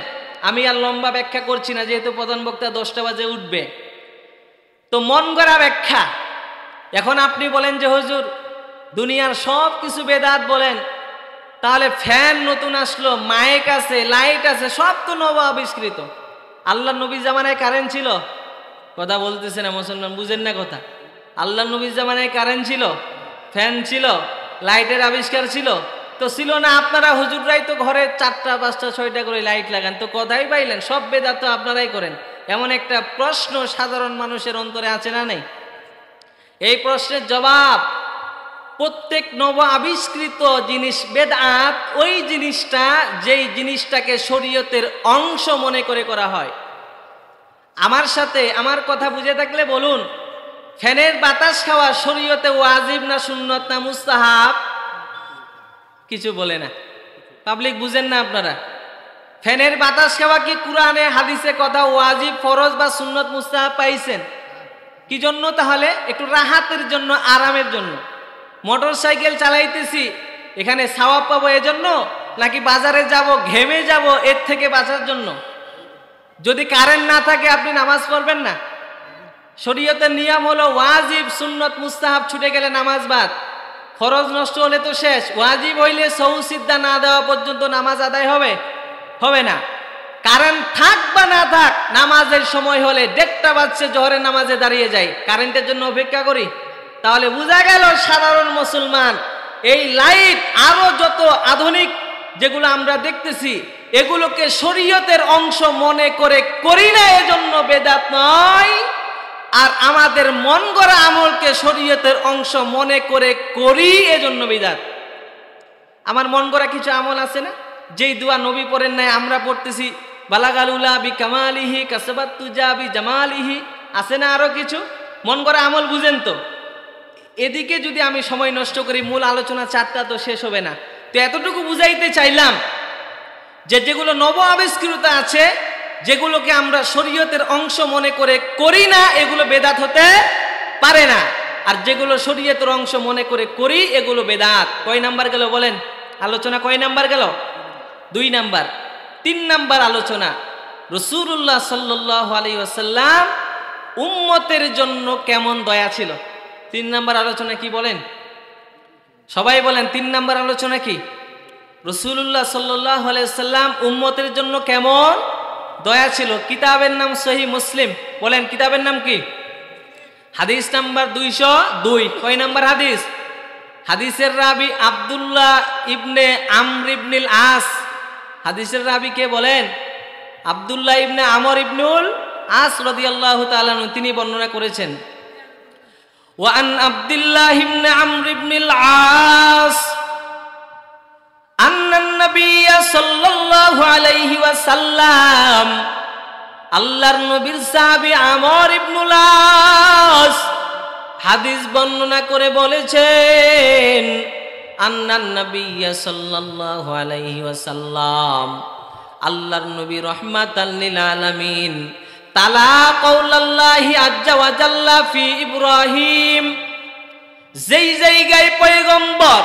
আমি আর লম্বা ব্যাখ্যা করছি না, যেহেতু প্রধান বক্তা 10টা বাজে উঠবে। তো মন গড়া ব্যাখ্যা, এখন আপনি বলেন যে হুজুর দুনিয়ার সব কিছু বেদাত বলেন, তাহলে ফ্যান নতুন আসলো, মাইক আছে, লাইট আছে, সব তো নব আবিষ্কৃত। আল্লাহ নবী জামানায় কারেন্ট ছিল? কথা বলতেছে না মুসলমান, বুঝেন না কথা? আল্লাহ নবী জামানায় কারেন্ট ছিল, ফ্যান ছিল, লাইটের আবিষ্কার ছিল? তো ছিল না। আপনারা হুজুররাই তো ঘরে 4টা 5টা 6টা করে লাইট লাগান, তো কথাই পাইলেন সব বেদাত তো আপনারাই করেন। এমন একটা প্রশ্ন সাধারণ মানুষের অন্তরে আছে না নেই? এই প্রশ্নের জবাব, প্রত্যেক নব আবিষ্কৃত জিনিস বেদাত ওই জিনিসটা যেই জিনিসটাকে শরীয়তের অংশ মনে করে করা হয়। আমার সাথে আমার কথা বুঝে থাকলে বলুন, ফ্যানের বাতাস খাওয়া শরীয়তে ওয়াজিব না সুন্নত না মুস্তাহাব? কিছু বলে না, পাবলিক বুঝেন না আপনারা? ফ্যানের বাতাস খাওয়া কি কুরআনে হাদিসে কথা ওয়াজিব ফরজ বা সুন্নত মুস্তাহাব পাইছেন? কি জন্য? তাহলে একটু রাহাতের জন্য, আরামের জন্য। মোটর সাইকেল চালাইতেছি, এখানে সওয়াব পাবো এজন্য, নাকি বাজারে যাব ঘেমে যাব এর থেকে বাঁচার জন্য? যদি কারেন্ট না থাকে আপনি নামাজ পড়বেন না? শরীয়তের নিয়ম হলো ওয়াজিব সুন্নত মুস্তাহাব ছুটে গেলে নামাজ বাদ, ফরজ নষ্ট হলে তো শেষ। ওয়াজিব হইলে সহু সিদ্ধা না দেওয়া পর্যন্ত নামাজ আদায় হবে হবে না। কারেন্ট থাক বা না থাক, নামাজের সময় হলে 1:30 বাজছে, জোহরের নামাজে দাঁড়িয়ে যাই, কারেন্টের জন্য অপেক্ষা করি। তাহলে বোঝা গেল সাধারণ মুসলমান এই লাইট আরো যত আধুনিক যেগুলো আমরা দেখতেছি এগুলোকে শরীয়তের অংশ মনে করে করি না, এজন্য বেদাত নয়। আর আমাদের মন গড়া আমলকে শরীয়তের অংশ মনে করে করি, এজন্য বিদাত। আমার মন গড়া কিছু আমল আছে না, যেই দোয়া নবী পড়েন নাই আমরা পড়তেছি, বালাগালুলা বি কামালিহি কাসাবাত তুজা বি জামালিহি, আছে না আরো কিছু মন গড়া আমল? বুঝেন তো? এদিকে যদি আমি সময় নষ্ট করি, মূল আলোচনা 4টা তো শেষ হবে না। তো এতটুকু বুঝাইতে চাইলাম যে যেগুলো নব আবিষ্কৃত আছে, যেগুলোকে আমরা শরীয়তের অংশ মনে করে করি না, এগুলো বেদাত হতে পারে না। আর যেগুলো শরীয়তের অংশ মনে করে করি, এগুলো বেদাত। কয় নাম্বার গেল বলেন? আলোচনা কয় নাম্বার গেল? 2 নাম্বার। 3 নাম্বার আলোচনা, রাসূলুল্লাহ সাল্লাল্লাহু আলাইহি ওয়াসাল্লাম উম্মতের জন্য কেমন দয়া ছিল। 3 নাম্বার আলোচনা কি বলেন? সবাই বলেন 3 নাম্বার আলোচনা কি? রাসূলুল্লাহ সাল্লাল্লাহু আলাইহি ওয়াসাল্লাম উম্মতের জন্য কেমন দয়া ছিল। কিতাবের নাম সহিহ মুসলিম, বলেন কিতাবের নাম কি? হাদিস নাম্বার 202। কয় নাম্বার হাদিস? হাদিসের রাবি আব্দুল্লাহ ইবনে আমর ইবনুল আস। হাদিসের রাবি কে বলেন? আব্দুল্লাহ ইবনে আমর ইবনুল আস রাদিয়াল্লাহু তাআলা আনহু, তিনি বর্ণনা করেছেন, ওয়া আন আব্দুল্লাহ ইবনে আমর ইবনুল আস আন্নান নবী সাল্লাল্লাহু আলাইহি ওয়াসাল্লাম, আল্লাহর নবীর সাহাবী আমর ইবনুল আস হাদিস বর্ণনা করে বলেছেন, আন্নান নবী সাল্লাল্লাহু আলাইহি ওয়াসাল্লাম, আল্লাহর নবী রাহমাতাল লিল আলামিন, তালা কওলাল্লাহি আজ্জা ওয়া জাল্লা ফি ইব্রাহিম, যেই জায়গায় পয়গম্বর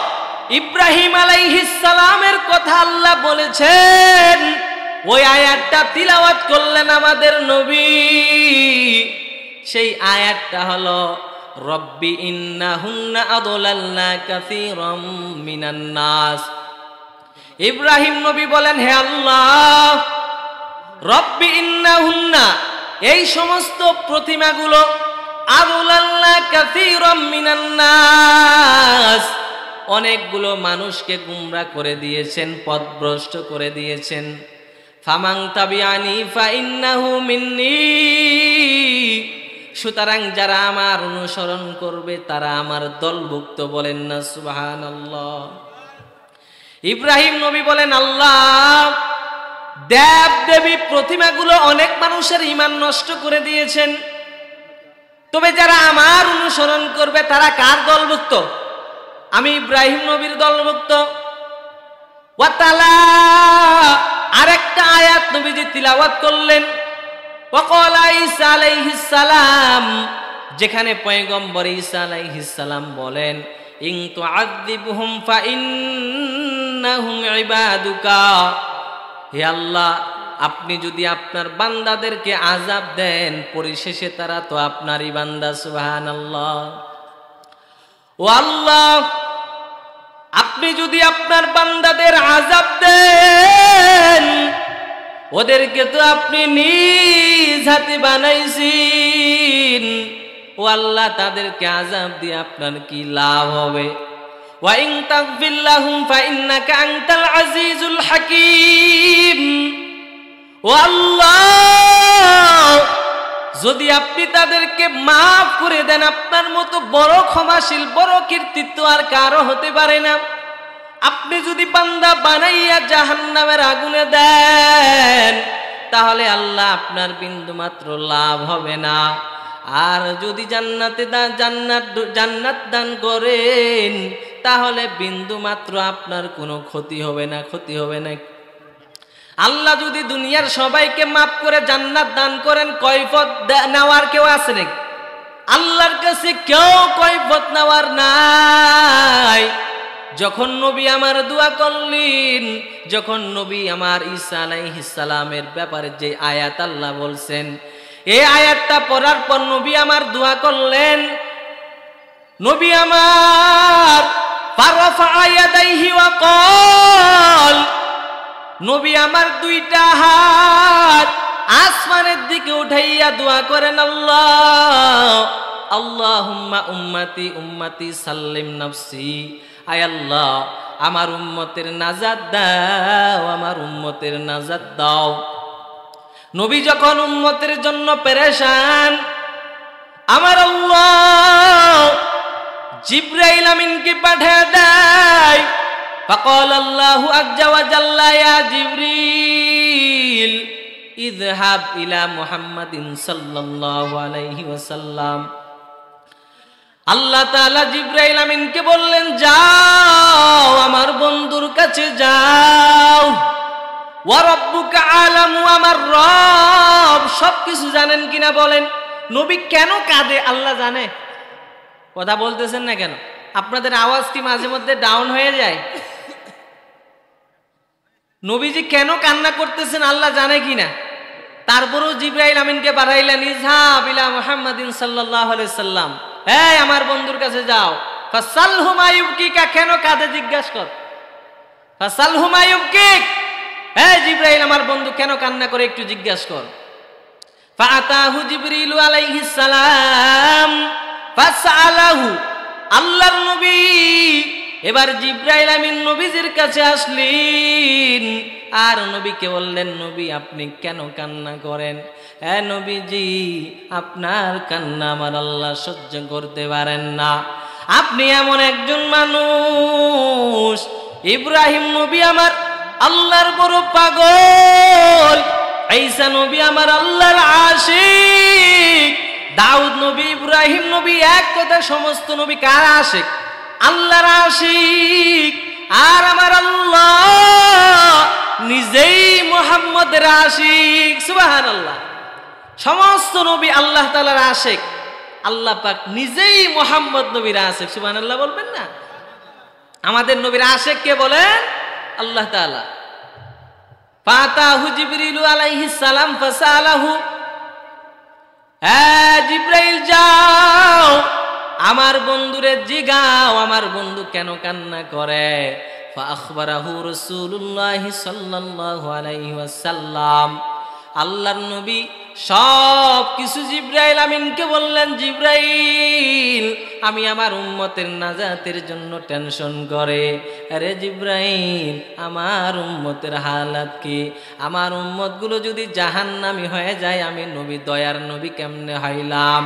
ইব্রাহিম আলাইহিস সালামের কথা আল্লাহ বলেছেন, ওই আয়াতটা তিলাওয়াত করলেন আমাদের নবী। সেই আয়াতটা হলো রব্বি ইন্নাহুন্না আদলালনা কাসীরাম মিনান নাস। ইব্রাহিম নবী বলেন, হে আল্লাহ, রব্বি ইন্নাহুন্না, এই সমস্ত প্রতিমাগুলো, আদলালনা কাসীরাম মিনান নাস, অনেকগুলো মানুষকে গুমরা করে দিয়েছেন, পথভ্রষ্ট করে দিয়েছেন। ফামান তাবিআনি ফাইন্নাহু মিন্নি, সুতরাং যারা আমার অনুসরণ করবে তারা আমার দলভুক্ত। বলেন না সুবহানাল্লাহ। ইব্রাহিম নবী বলেন, আল্লাহ, দেব দেবী প্রতিমাগুলো অনেক মানুষের ঈমান নষ্ট করে দিয়েছেন, তবে যারা আমার অনুসরণ করবে তারা কার দলভুক্ত? আমি ইব্রাহিম নবীর দলভুক্ত। ওয়া তাআলা আরেকটা আয়াত নবীজি তিলাওয়াত করলেন, ওয়া ক্বালা ঈসা আলাইহিস সালাম, যেখানে পয়গম্বর ঈসা আলাইহিস সালাম বলেন, ইন তুআযিবহুম ফাইন্নাহুম ইবাদুকা, হে আল্লাহ, আপনি যদি আপনার বান্দাদেরকে আযাব দেন, পরিশেষে তারা তো আপনারই বান্দা। সুবহানাল্লাহ। ও আল্লাহ, আপনি যদি আপনার বান্দাদের আযাব দেন, ওদেরকে তো আপনি নিজ হাতে বানাইছেন। ও আল্লাহ, তাদেরকে আযাব দিয়ে আপনার কি লাভ হবে? ওয়া ইন তাগফির লাহুম ফাইন্নাকা আনতাল আজিজুল হাকীম। ও আল্লাহ, যদি আপনি তাদেরকে মাফ করে দেন, আপনার মতো বড় ক্ষমাশীল, বড় কীর্তিত্ব আর কারো হতে পারে না। আপনি যদি বান্দা বানাইয়া জাহান্নামের আগুনে দেন, তাহলে আল্লাহ আপনার বিন্দু মাত্র লাভ হবে না। আর যদি জান্নাত দান করেন, তাহলে বিন্দু মাত্র আপনার কোনো ক্ষতি হবে না, ক্ষতি হবে না। আল্লাহ যদি দুনিয়ার সবাইকে মাফ করে জান্নাত দান করেন, কৈফত নেওয়ার কেউ আছে নাকি? আল্লাহর কাছে কেউ কৈফত নেওয়ার নাই। যখন নবী আমার দোয়া করলেন, যখন নবী আমার ঈসা আলাইহিস সালামের ব্যাপারে যে আয়াত আল্লাহ বলছেন, এই আয়াতটা পড়ার পর নবী আমার দোয়া করলেন। নবী আমার ফারাফা ইয়াদাইহি ওয়া ক্বাল, নবী আমার দুইটা হাত আসমানের দিকে উঠাইয়া দোয়া করেন, আল্লাহ, আল্লাহুম্মা উম্মতি উম্মতি সাল্লিম নাফসি, আয় আল্লাহ, আমার উম্মতের নাজাত দাও, আমার উম্মতের নাজাত দাও। নবী যখন উম্মতের জন্য পেরেশান, আমার আল্লাহ জিবরাইল আমিনকে পাঠিয়ে দেয়। فقال الله عز وجل يا جبريل اذهب إلى محمد صلى الله عليه وسلم। আল্লাহ তাআলা জিবরাইল আমিনকে বললেন, যাও আমার বন্ধুর কাছে যাও। ওয়া রাব্বুকা আলামু, আমার রব সবকিছু জানেন কিনা বলেন। নবী কেন কাঁদে আল্লাহ জানে। কথা বলতেছেন না কেন? আপনাদের আওয়াজ কি মাঝে মধ্যে ডাউন হয়ে যায়? নবীজি কেন কান্না করতেছেন আল্লাহ জানে কিনা। তারপরেও জিবরাইল আমিনকে পাঠাইলেন, ইযহাব ইলা মুহাম্মাদিন সাল্লাল্লাহু আলাইহি সাল্লাম, এই আমার বন্ধুর কাছে যাও। ফাসালহু মা ইউবকিকা, কেন কাঁদে জিজ্ঞাসা কর। ফাসালহু মা ইউবকিক, এই জিবরাইল আমার বন্ধু কেন কান্না করে একটু জিজ্ঞাসা কর। ফাআতাহু জিবরিল আলাইহিস সালাম ফাসআলাহু, আল্লাহর নবী এবার জিবরাইল আমিন নবীজির কাছে আসলেন, আর নবীকে বললেন, নবী আপনি কেন কান্না করেন? হ্যাঁ নবীজি, আপনার কান্না আমার আল্লাহ সহ্য করতে পারেন না। আপনি এমন একজন মানুষ। ইব্রাহিম নবী আমার আল্লাহর বড় পাগল, ঈসা নবী আমার আল্লাহর আশিক, দাউদ নবী, ইব্রাহিম নবী, এক কথা সমস্ত নবী কার আশিক? আল্লাহর আশিক। আর আমার আল্লাহ নিজেই মুহাম্মদের আশিক। সুবহানাল্লাহ। সমস্ত নবী আল্লাহ তাআলার আশিক। আল্লাহ পাক নিজেই মুহাম্মদ নবীর আশিক, সুবহানাল্লাহ বলবেন না? আমাদের নবীর আশিক কে বলেন? আল্লাহ তাআলা। ফাতাহু জিবরিলু আলাইহিস সালাম ফাসালাহু, জিব্রাইল যাও আমার বন্ধুরে জিগাও আমার বন্ধু কেন কান্না করে। ফাআখবারাহু রাসূলুল্লাহ সাল্লাল্লাহু আলাইহি ওয়াসাল্লাম, আল্লাহর নবী সব কিছু জিব্রাইল আমিনকে বললেন, জিব্রাইল আমি আমার উম্মতের নাজাতের জন্য টেনশন করে। আরে জিব্রাইল আমার উম্মতের হালাত কি? আমার উম্মতগুলো যদি জাহান্নামী হয়ে যায় আমি নবী দয়ার নবী কেমনে হইলাম?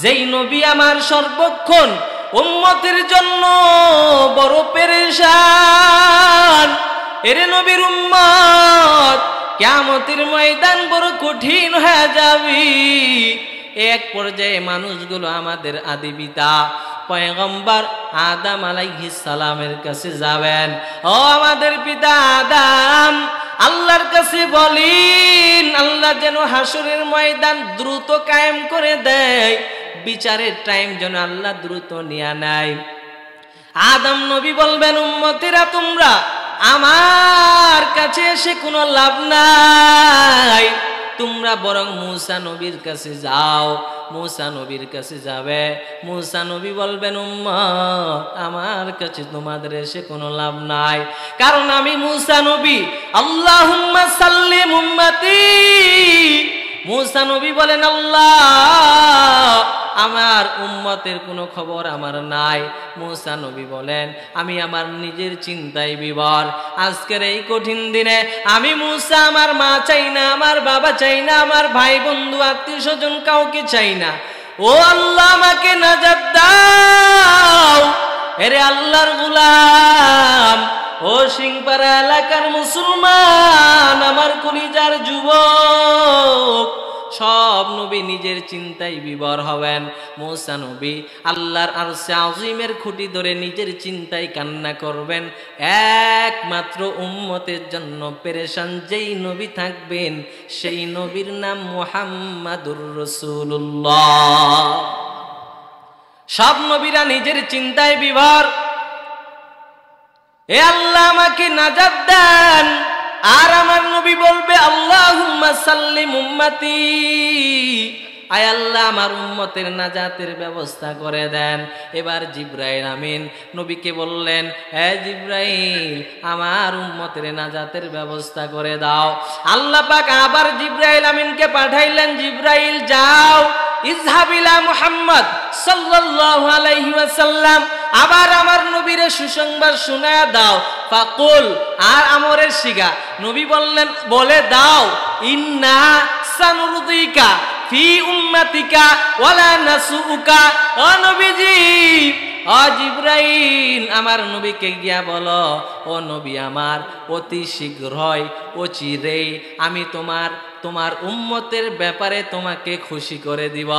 যেই নবী আমার সর্বক্ষণ উম্মতের জন্য বড় পেরেশান, এরে নবীর উম্মত কিয়ামতের ময়দান বড় কঠিন হয়ে যাবে। এক পর্যায়ে মানুষগুলো আমাদের আদি পিতা পয়গম্বর আদম আলাইহিস সালামের কাছে যাবেন। ও আমাদের পিতা আদম, আল্লাহর কাছে বলেন আল্লাহ যেন হাসরের ময়দান দ্রুত কায়েম করে দেয়, বিচারের টাইম যেন আল্লাহ দ্রুত নিয়ে নেয়। আদম নবী বলবেন, উম্মতেরা তোমরা আমার কাছে এসে কোনো লাভ নাই, তোমরা বরং মূসা নবীর কাছে যাও। মূসা নবীর কাছে যাবে, মূসা নবী বলবেন, উম্মত আমার কাছে তোমাদের এসে কোনো লাভ নাই, কারণ আমি মূসা নবী। আল্লাহুম্মা সাল্লিম উম্মতি। মূসা নবী বলেন, আল্লাহ আমার উম্মতের কোনো খবর আমার নাই। মূসা নবী বলেন, আমি আমার নিজের চিন্তায় বিভোর। আজকের এই কঠিন দিনে আমি মূসা আমার মা চাই না, আমার বাবা চাই না, আমার ভাই বন্ধু আত্মীয় স্বজন কাউকে চাই না। ও আল্লাহ আমাকে নাজাত দাও। এরে আল্লাহর গোলাম, ও সিংপাড়া এলাকার মুসলমান, আমার কলিজার যুবক, সব নবী নিজের চিন্তায় বিভোর হবেন। মূসা নবী আল্লাহর আরশে আজিমের খুঁটি ধরে নিজের চিন্তায় কান্না করবেন। একমাত্র উম্মতের জন্য পেরেশান যেই নবী থাকবেন সেই নবীর নাম মুহাম্মাদুর রাসূলুল্লাহ। সব নবীরা নিজের চিন্তায় বিভোর, এ আল্লাহ আমাকে নাজাত দেন। আর আমার নবী বলবে, আল্লাহুম্মা সাল্লিম উম্মতি, আয় আল্লাহ আমার উম্মতের নাজাতের ব্যবস্থা করে দেন। এবার জিব্রাইল আমিন নবীকে বললেন, হে জিব্রাইল আমার উম্মতের নাজাতের ব্যবস্থা করে দাও। আল্লাহ পাক আবার জিব্রাইল আমিনকে পাঠাইলেন, জিব্রাইল যাও ইযহাবিলা মুহাম্মদ সাল্লাল্লাহু আলাইহি ওয়াসাল্লাম, আবার আমার নবীরে সুসংবাদ শোনায়া দাও। ফাকুল, আর আমরের শিগা নবী বললেন, বলে দাও, ইন্না সানুরদিকা ফি উম্মাতিকা ওয়ালা নাসুকা। ও নবীজি, ও জিব্রাইল আমার নবীকে গিয়া বলো, ও নবী আমার অতি শীঘ্রই অচিরেই আমি তোমার উম্মতের ব্যাপারে তোমাকে খুশি করে দিব।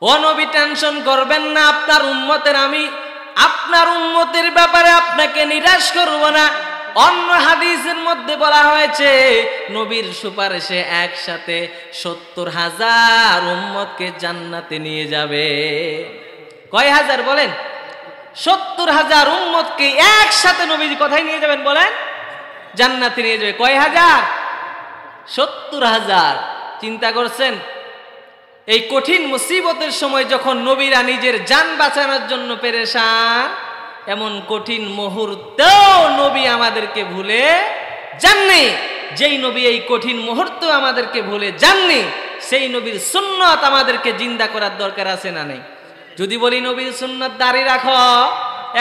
ও নবী টেনশন করবেন না, আপনার উম্মতের ব্যাপারে আপনাকে নিরাশ করব না। অন্য হাদিসের মধ্যে বলা হয়েছে নবীর সুপারিশে একসাথে ৭০,০০০ উম্মতকে জান্নাতে নিয়ে যাবে। কয় হাজার বলেন? ৭০,০০০ উম্মতকে একসাথে নবীজি কোথায় নিয়ে যাবেন বলেন? জান্নাতে নিয়ে যাবে। কয় হাজার? ৭০,০০০। চিন্তা করছেন এই কঠিন মুসিবতের সময় যখন নবীরা নিজের জান বাঁচানোর জন্য পেরেশান, এমন কঠিন মুহূর্তেও নবী আমাদেরকে ভুলে যাননি। যেই নবী এই কঠিন মুহূর্তে আমাদেরকে ভুলে যাননি, সেই নবীর সুন্নাত আমাদেরকে জিন্দা করার দরকার আছে না নেই? যদি বলি নবীর সুন্নাত দাড়ি রাখো,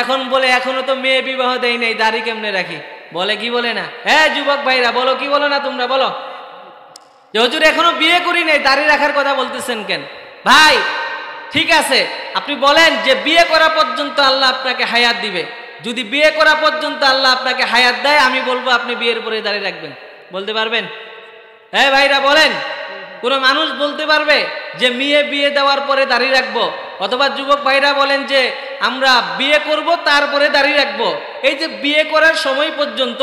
এখন বলে এখনো তো মেয়ে বিবাহ দেয় নাই, দাড়ি কেমনে রাখি? বলে কি বলে না? হ্যাঁ যুবক ভাইরা বলো কি বলো না? তোমরা বলো যে হুজুর এখনো বিয়ে করি নাই, দাড়ি রাখার কথা বলতেছেন কেন? ভাই ঠিক আছে, আপনি বলেন যে বিয়ে করা পর্যন্ত আল্লাহ আপনাকে হায়াত দিবে। যদি বিয়ে করা পর্যন্ত আল্লাহ আপনাকে হায়াত দেয়, আমি বলবো আপনি বিয়ের পরে দাড়ি রাখবেন। বলতে পারবেন? হ্যাঁ ভাইরা বলেন। কোন মানুষ বলতে পারবে যে মেয়ে বিয়ে দেওয়ার পরে দাড়ি রাখবো? অথবা যুবক ভাইরা বলেন যে আমরা বিয়ে করব তারপরে দাড়ি রাখবো। এই যে বিয়ে করার সময় পর্যন্ত,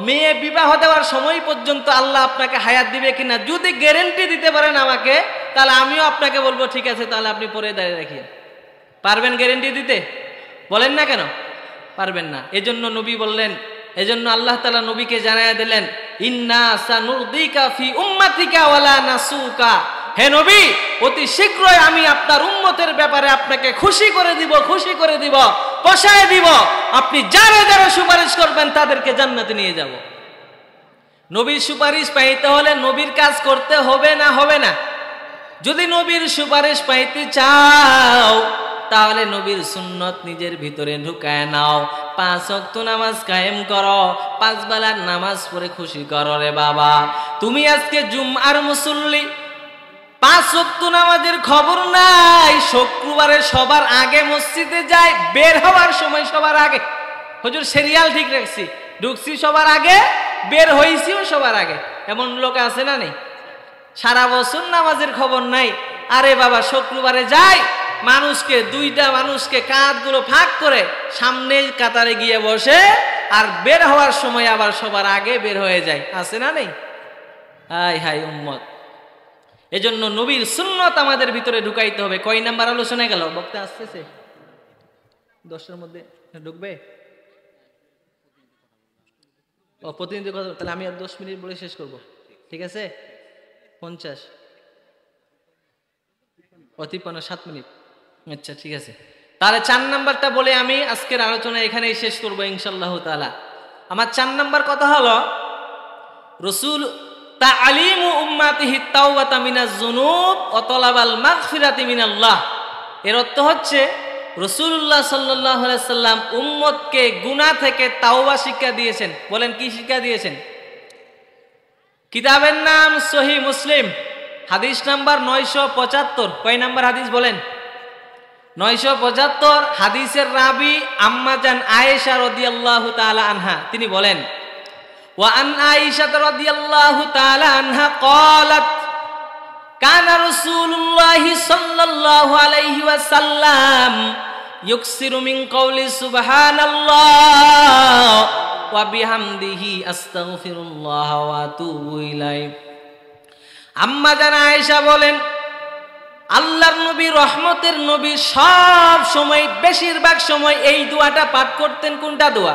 মেয়ে বিবাহ দেওয়ার সময় পর্যন্ত আল্লাহ আপনাকে হায়াত দিবে কিনা যদি গ্যারেন্টি দিতে পারেন আমাকে, তাহলে আমিও আপনাকে বলবো ঠিক আছে, তাহলে আপনি পরে দাঁড়িয়ে রাখিয়ে। পারবেন গ্যারেন্টি দিতে? বলেন না কেন পারবেন না। এজন্য নবী বললেন, এজন্য আল্লাহ তাআলা নবীকে জানায়া দিলেন, ইন্না সানুরদিকা ফি উম্মাতিকা ওয়ালা নাসুকা। হে নবী, অতি শীঘ্রই আমি আপনার উম্মতের ব্যাপারে আপনাকে খুশি করে দিব, খুশি করে দিব, পশায় দিব। আপনি যারা যারা সুপারিশ করবেন তাদেরকে জান্নাতে নিয়ে যাব। নবীর সুপারিশ পাইতে হলে নবীর কাজ করতে হবে না হবে না? যদি নবীর সুপারিশ পাইতে চাও তাহলে নবীর সুন্নত নিজের ভিতরে ঢুকায় নাও। 5 ওয়াক্ত নামাজ কায়েম করো, 5 বেলার নামাজ পড়ে খুশি করো রে বাবা। তুমি আজকে জুমআর মুসল্লি, 5 ওয়াক্ত নামাজের খবর নাই, শুক্রবারে সবার আগে মসজিদে যায়, বের হওয়ার সময় সবার আগে। হুজুর সিরিয়াল ঠিক রাখছি, ঢুকছি সবার আগে, বের হইছিও সবার আগে। এমন লোক আছে না নেই? সারা বছর নামাজের খবর নাই। আরে বাবা, শুক্রবারে যায়, মানুষকে, 2টা মানুষকে কাঁধগুলো ফাঁক করে সামনে কাতারে গিয়ে বসে, আর বের হওয়ার সময় আবার সবার আগে বের হয়ে যায়। আছে না নেই? হাই হাই উম্মত। এজন্য নবীর সুন্নত আমাদের ভিতরে ঢুকাইতে হবে। কয় নাম্বার আলোচনা গেল? বক্তা আসতেছে 10টার মধ্যে ঢুকবে? ও প্রতিনিধি কথা, তাহলে আমি আর 10 মিনিট বলে শেষ করব, ঠিক আছে? 50 53 7 মিনিট। আচ্ছা ঠিক আছে, তাহলে 4 নাম্বারটা বলে আমি আজকের আলোচনা এখানেই শেষ করবো ইনশাআল্লাহ তাআলা। আমার 4 নাম্বার কথা হলো রাসূল তা'লিমু উম্মাতিহি তাওবাতা মিনাজ যুনুব ওয়া তালাবাল মাগফিরাতি মিনাল্লাহ। এর অর্থ হচ্ছে রাসূলুল্লাহ সাল্লাল্লাহু আলাইহি সাল্লাম উম্মতকে গুনাহ থেকে তাওবা শিক্ষা দিয়েছেন। বলেন কি শিক্ষা দিয়েছেন? কিতাবের নাম সহিহ মুসলিম, হাদিস নাম্বার 975। কয় নাম্বার হাদিস বলেন? 975। হাদিসের রাবি আম্মা জান আয়েশা রাদিয়াল্লাহু তাআলা আনহা, তিনি বলেন, ওয়া আন আয়েশা রাদিয়াল্লাহু তাআলা আনহা ক্বালাত কানা রাসূলুল্লাহ সাল্লাল্লাহু আলাইহি ওয়াসাল্লাম ইউকসিরু মিন কওলি সুবহানাল্লাহ ওয়া বিহামদিহি আস্তাগফিরুল্লাহ ওয়া আতুবু ইলাইহি। আম্মা জান আয়েশা বলেন, আল্লাহর নবী, রহমতের নবী সব সময়, বেশিরভাগ সময় এই দোয়াটা পাঠ করতেন। কোনটা দোয়া?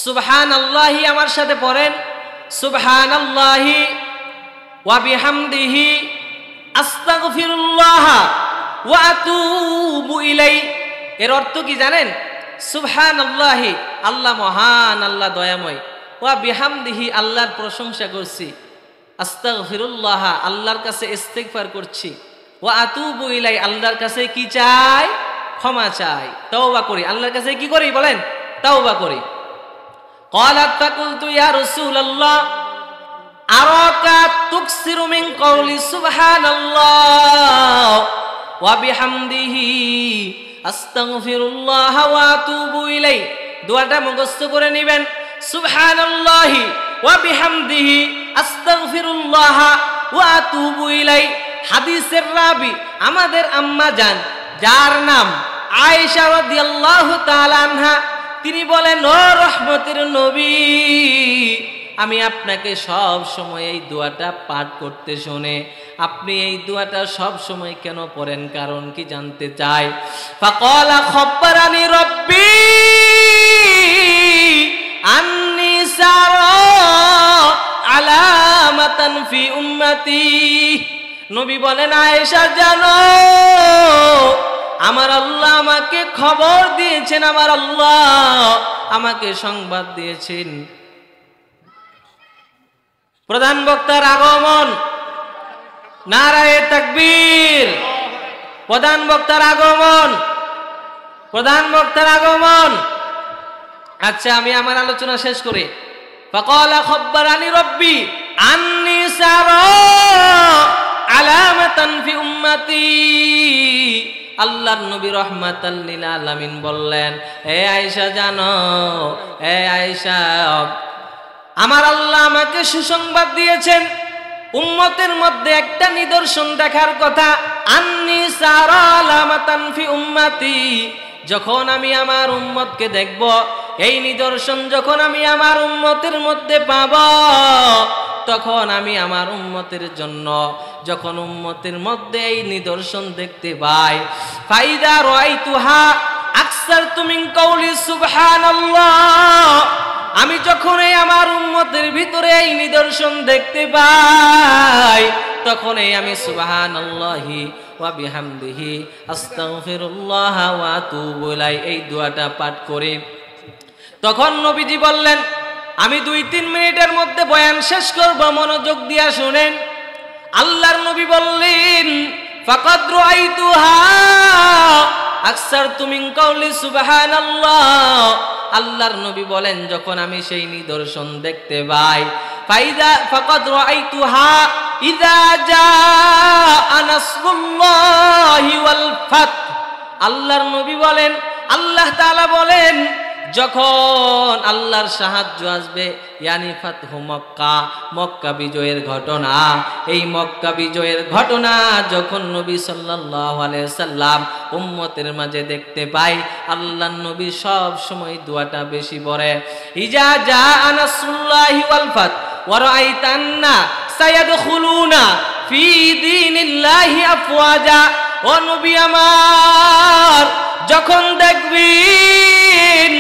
সুবহানাল্লাহি, আমার সাথে পড়েন, সুবহানাল্লাহি ওয়া বিহামদিহি আস্তাগফিরুল্লাহ ওয়া আতুবু ইলাইহি। এর অর্থ কি জানেন? সুবহানাল্লাহি, আল্লাহ মহান, আল্লাহ দয়াময়, ওয়া বিহামদিহি, আল্লাহর প্রশংসা করছি, আস্তাগফিরুল্লাহ, আল্লাহর কাছে ইস্তিগফার করছি, ওয়া আতুবু ইলাইহি, আল্লাহর কাছে কি চাই? ক্ষমা চাই, তওবা করি। আল্লাহর কাছে কি করি? বলেন, তওবা করি। ক্বালাত ফাকুলতু ইয়া রাসূলুল্লাহ আরাকা তুকসিরু মিন কওলি সুবহানাল্লাহ ওয়া বিহামদিহি আস্তাগফিরুল্লাহ ওয়া আতুবু ইলাইহি। দোয়াটা মুখস্থ করে নেবেন, সুবহানাল্লাহি ওয়া বিহামদিহি আস্তাগফিরুল্লাহ ওয়া আতুবু ইলাইহি। হাদিসের রাবি আমাদের আম্মা জান, যার নাম আয়েশা রাদিয়াল্লাহু তাআলা আনহা, তিনি বলেন, ও রহমতের নবী, আমি আপনাকে সব সময় এই দোয়াটা পাঠ করতে শুনে, আপনি এই দোয়াটা সব সময় কেন পড়েন, কারণ কি জানতে চাই। ফাকালা খাব্বারানি রাব্বি আন্নি সারা আলামাতান ফি উম্মতি। নবী বলেন, আয়েশা জানো, আমার আল্লাহ আমাকে খবর দিয়েছেন, আমার আল্লাহ আমাকে সংবাদ দিয়েছেন। প্রধান বক্তার আগমন, নারায়ে তাকবীর। প্রধান বক্তার আগমন, প্রধান বক্তার আগমন। আচ্ছা, আমি আমার আলোচনা শেষ করি। ফাকালা খাব্বারানি রাব্বি আন্নি সারা আলামাতান ফি উম্মতি। আল্লাহর নবী রাহমাতাল লিল আলামিন বললেন, হে আয়েশা জানো, হে আয়েশা, আমার আল্লাহ আমাকে সুসংবাদ দিয়েছেন, উম্মতের মধ্যে একটা নিদর্শন দেখার কথা। আন্নি সারা আলামাতান ফি উম্মতি, যখন আমি আমার উম্মতকে দেখব, এই নিদর্শন যখন আমি আমার উম্মতের মধ্যে পাব, তখন আমি আমার উম্মতের জন্য যখন উম্মতের মধ্যে এই নিদর্শন দেখতে পাই, ফাইদা রাআইতুহা আকসারতু মিন কাউলি সুবহানাল্লাহ, আমি যখন এই আমার উম্মতের ভিতরে এই নিদর্শন দেখতে পাই, তখনই আমি সুবহানাল্লাহি ওয়া বিহামদিহি আস্তাগফিরুল্লাহ ওয়া আতুবু ইলাইহি এই দোয়াটা পাঠ করি। তখন নবীজি বললেন, আমি 2-3 মিনিটের মধ্যে বয়ান শেষ করব, মনোযোগ দিয়া শুনেন। আল্লাহর নবী বললেন, ফাকাদ রাআইতুহা আকসারতু মিন কাউলি সুবহানাল্লাহ, আল্লাহর নবী বলেন, যখন আমি সেই নিদর্শন দেখতে পাই, ফাকাদ রাআইতুহা ইযা জাআ নাসরুল্লাহি ওয়াল ফাত, আল্লাহর নবী বলেন, আল্লাহ তাআলা বলেন, যখন আল্লাহর সাহায্য আসবে, ইয়ানি ফাতহু মক্কা, মক্কা বিজয়ের ঘটনা, এই মক্কা বিজয়ের ঘটনা যখন নবী সাল্লাল্লাহু আলাইহি সাল্লাম উম্মতের মাঝে দেখতে পাই, আল্লাহর নবী সব সময় দোয়াটা বেশি পড়ে, ইজা জাআ নাসরুল্লাহি ওয়াল ফাত ওয়া রাআইতান্না সায়াদখুলুনা ফি দীনিল্লাহি আফওয়াজা। ও নবী আমার, যখন দেখবেন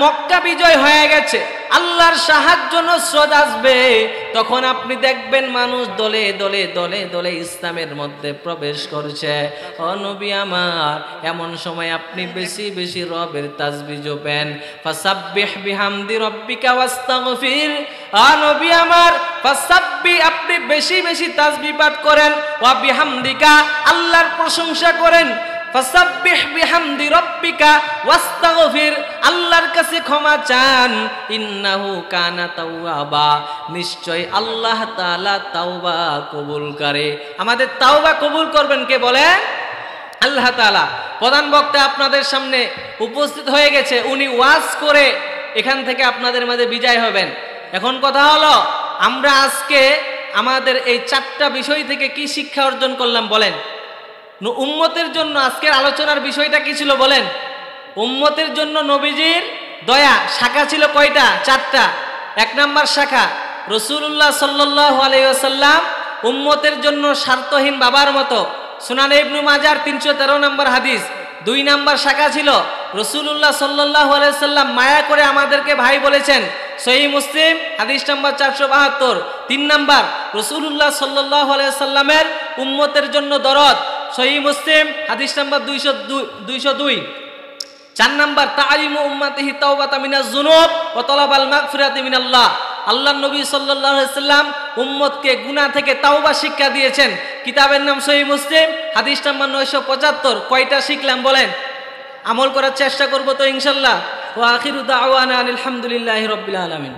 মক্কা বিজয় হয়ে গেছে, আল্লাহর সাহায্য নসরত আসবে, তখন আপনি দেখবেন মানুষ দলে দলে দলে দলে ইসলামের মধ্যে প্রবেশ করছে। ও নবী আমার, এমন সময় আপনি বেশি বেশি রবের তাসবিহ জপেন, ফাসাব্বিহ বিহামদি রাব্বিকা ওয়াস্তাগফির। ও নবী আমার, ফাসাব্বিহ, আপনি বেশি বেশি তাসবিহ পাঠ করেন, ওয়া বিহামদিকা, আল্লাহর প্রশংসা করেন, ফাসাব্বিহ বিহামদি রাব্বিকা ওয়াস্তাগফির, আল্লাহর কাছে ক্ষমা চান, ইন্নাহু কানা তাওয়াবা, নিশ্চয় আল্লাহ তাআলা তাওবা কবুল করে। আমাদের তাওবা কবুল করবেন কে বলেন? আল্লাহ তাআলা। প্রধান বক্তা আপনাদের সামনে উপস্থিত হয়ে গেছে, উনি ওয়াজ করে এখান থেকে আপনাদের মাঝে বিজয় হবেন। এখন কথা হলো, আমরা আজকে আমাদের এই 4টা বিষয় থেকে কি শিক্ষা অর্জন করলাম বলেন? উম্মতের জন্য আজকের আলোচনার বিষয়টা কি ছিল বলেন? উম্মতের জন্য নবীজির দয়া। শাখা ছিল কয়টা? 4টা। 1 নাম্বার শাখা, রাসূলুল্লাহ সাল্লাল্লাহু আলাইহি ওয়াসাল্লাম উম্মতের জন্য স্বার্থহীন বাবার মতো, সুনানে ইবনে মাজার 313 নম্বর হাদিস। 2 নাম্বার শাখা ছিল, রাসূলুল্লাহ সাল্লাল্লাহু আলাইহি ওয়াসাল্লাম মায়া করে আমাদেরকে ভাই বলেছেন, সহিহ মুসলিম হাদিস নাম্বার 472। 3 নাম্বার, রাসূলুল্লাহ সাল্লাল্লাহু আলাইহি ওয়াসাল্লামের উম্মতের জন্য দরদ, সহিহ মুসলিম হাদিস নাম্বার 202। 4 নাম্বার, তাআলিমু উম্মতিহি তাওবাতা মিনাজ যুনুব ওয়া তালাবাল মাগফিরাতি মিনাল্লাহ। আল্লাহর নবী সাল্লাল্লাহু আলাইহি ওয়াসাল্লাম উম্মতকে গুনাহ থেকে তাওবা শিক্ষা দিয়েছেন। কিতাবের নাম সহিহ মুসলিম, হাদিস নাম্বার 975। কয়টা শিখলাম বলেন? আমল করার চেষ্টা করব তো ইনশাআল্লাহ। ওয়া আখিরু দাওয়ানা আলহামদুলিল্লাহি রাব্বিল আলামিন।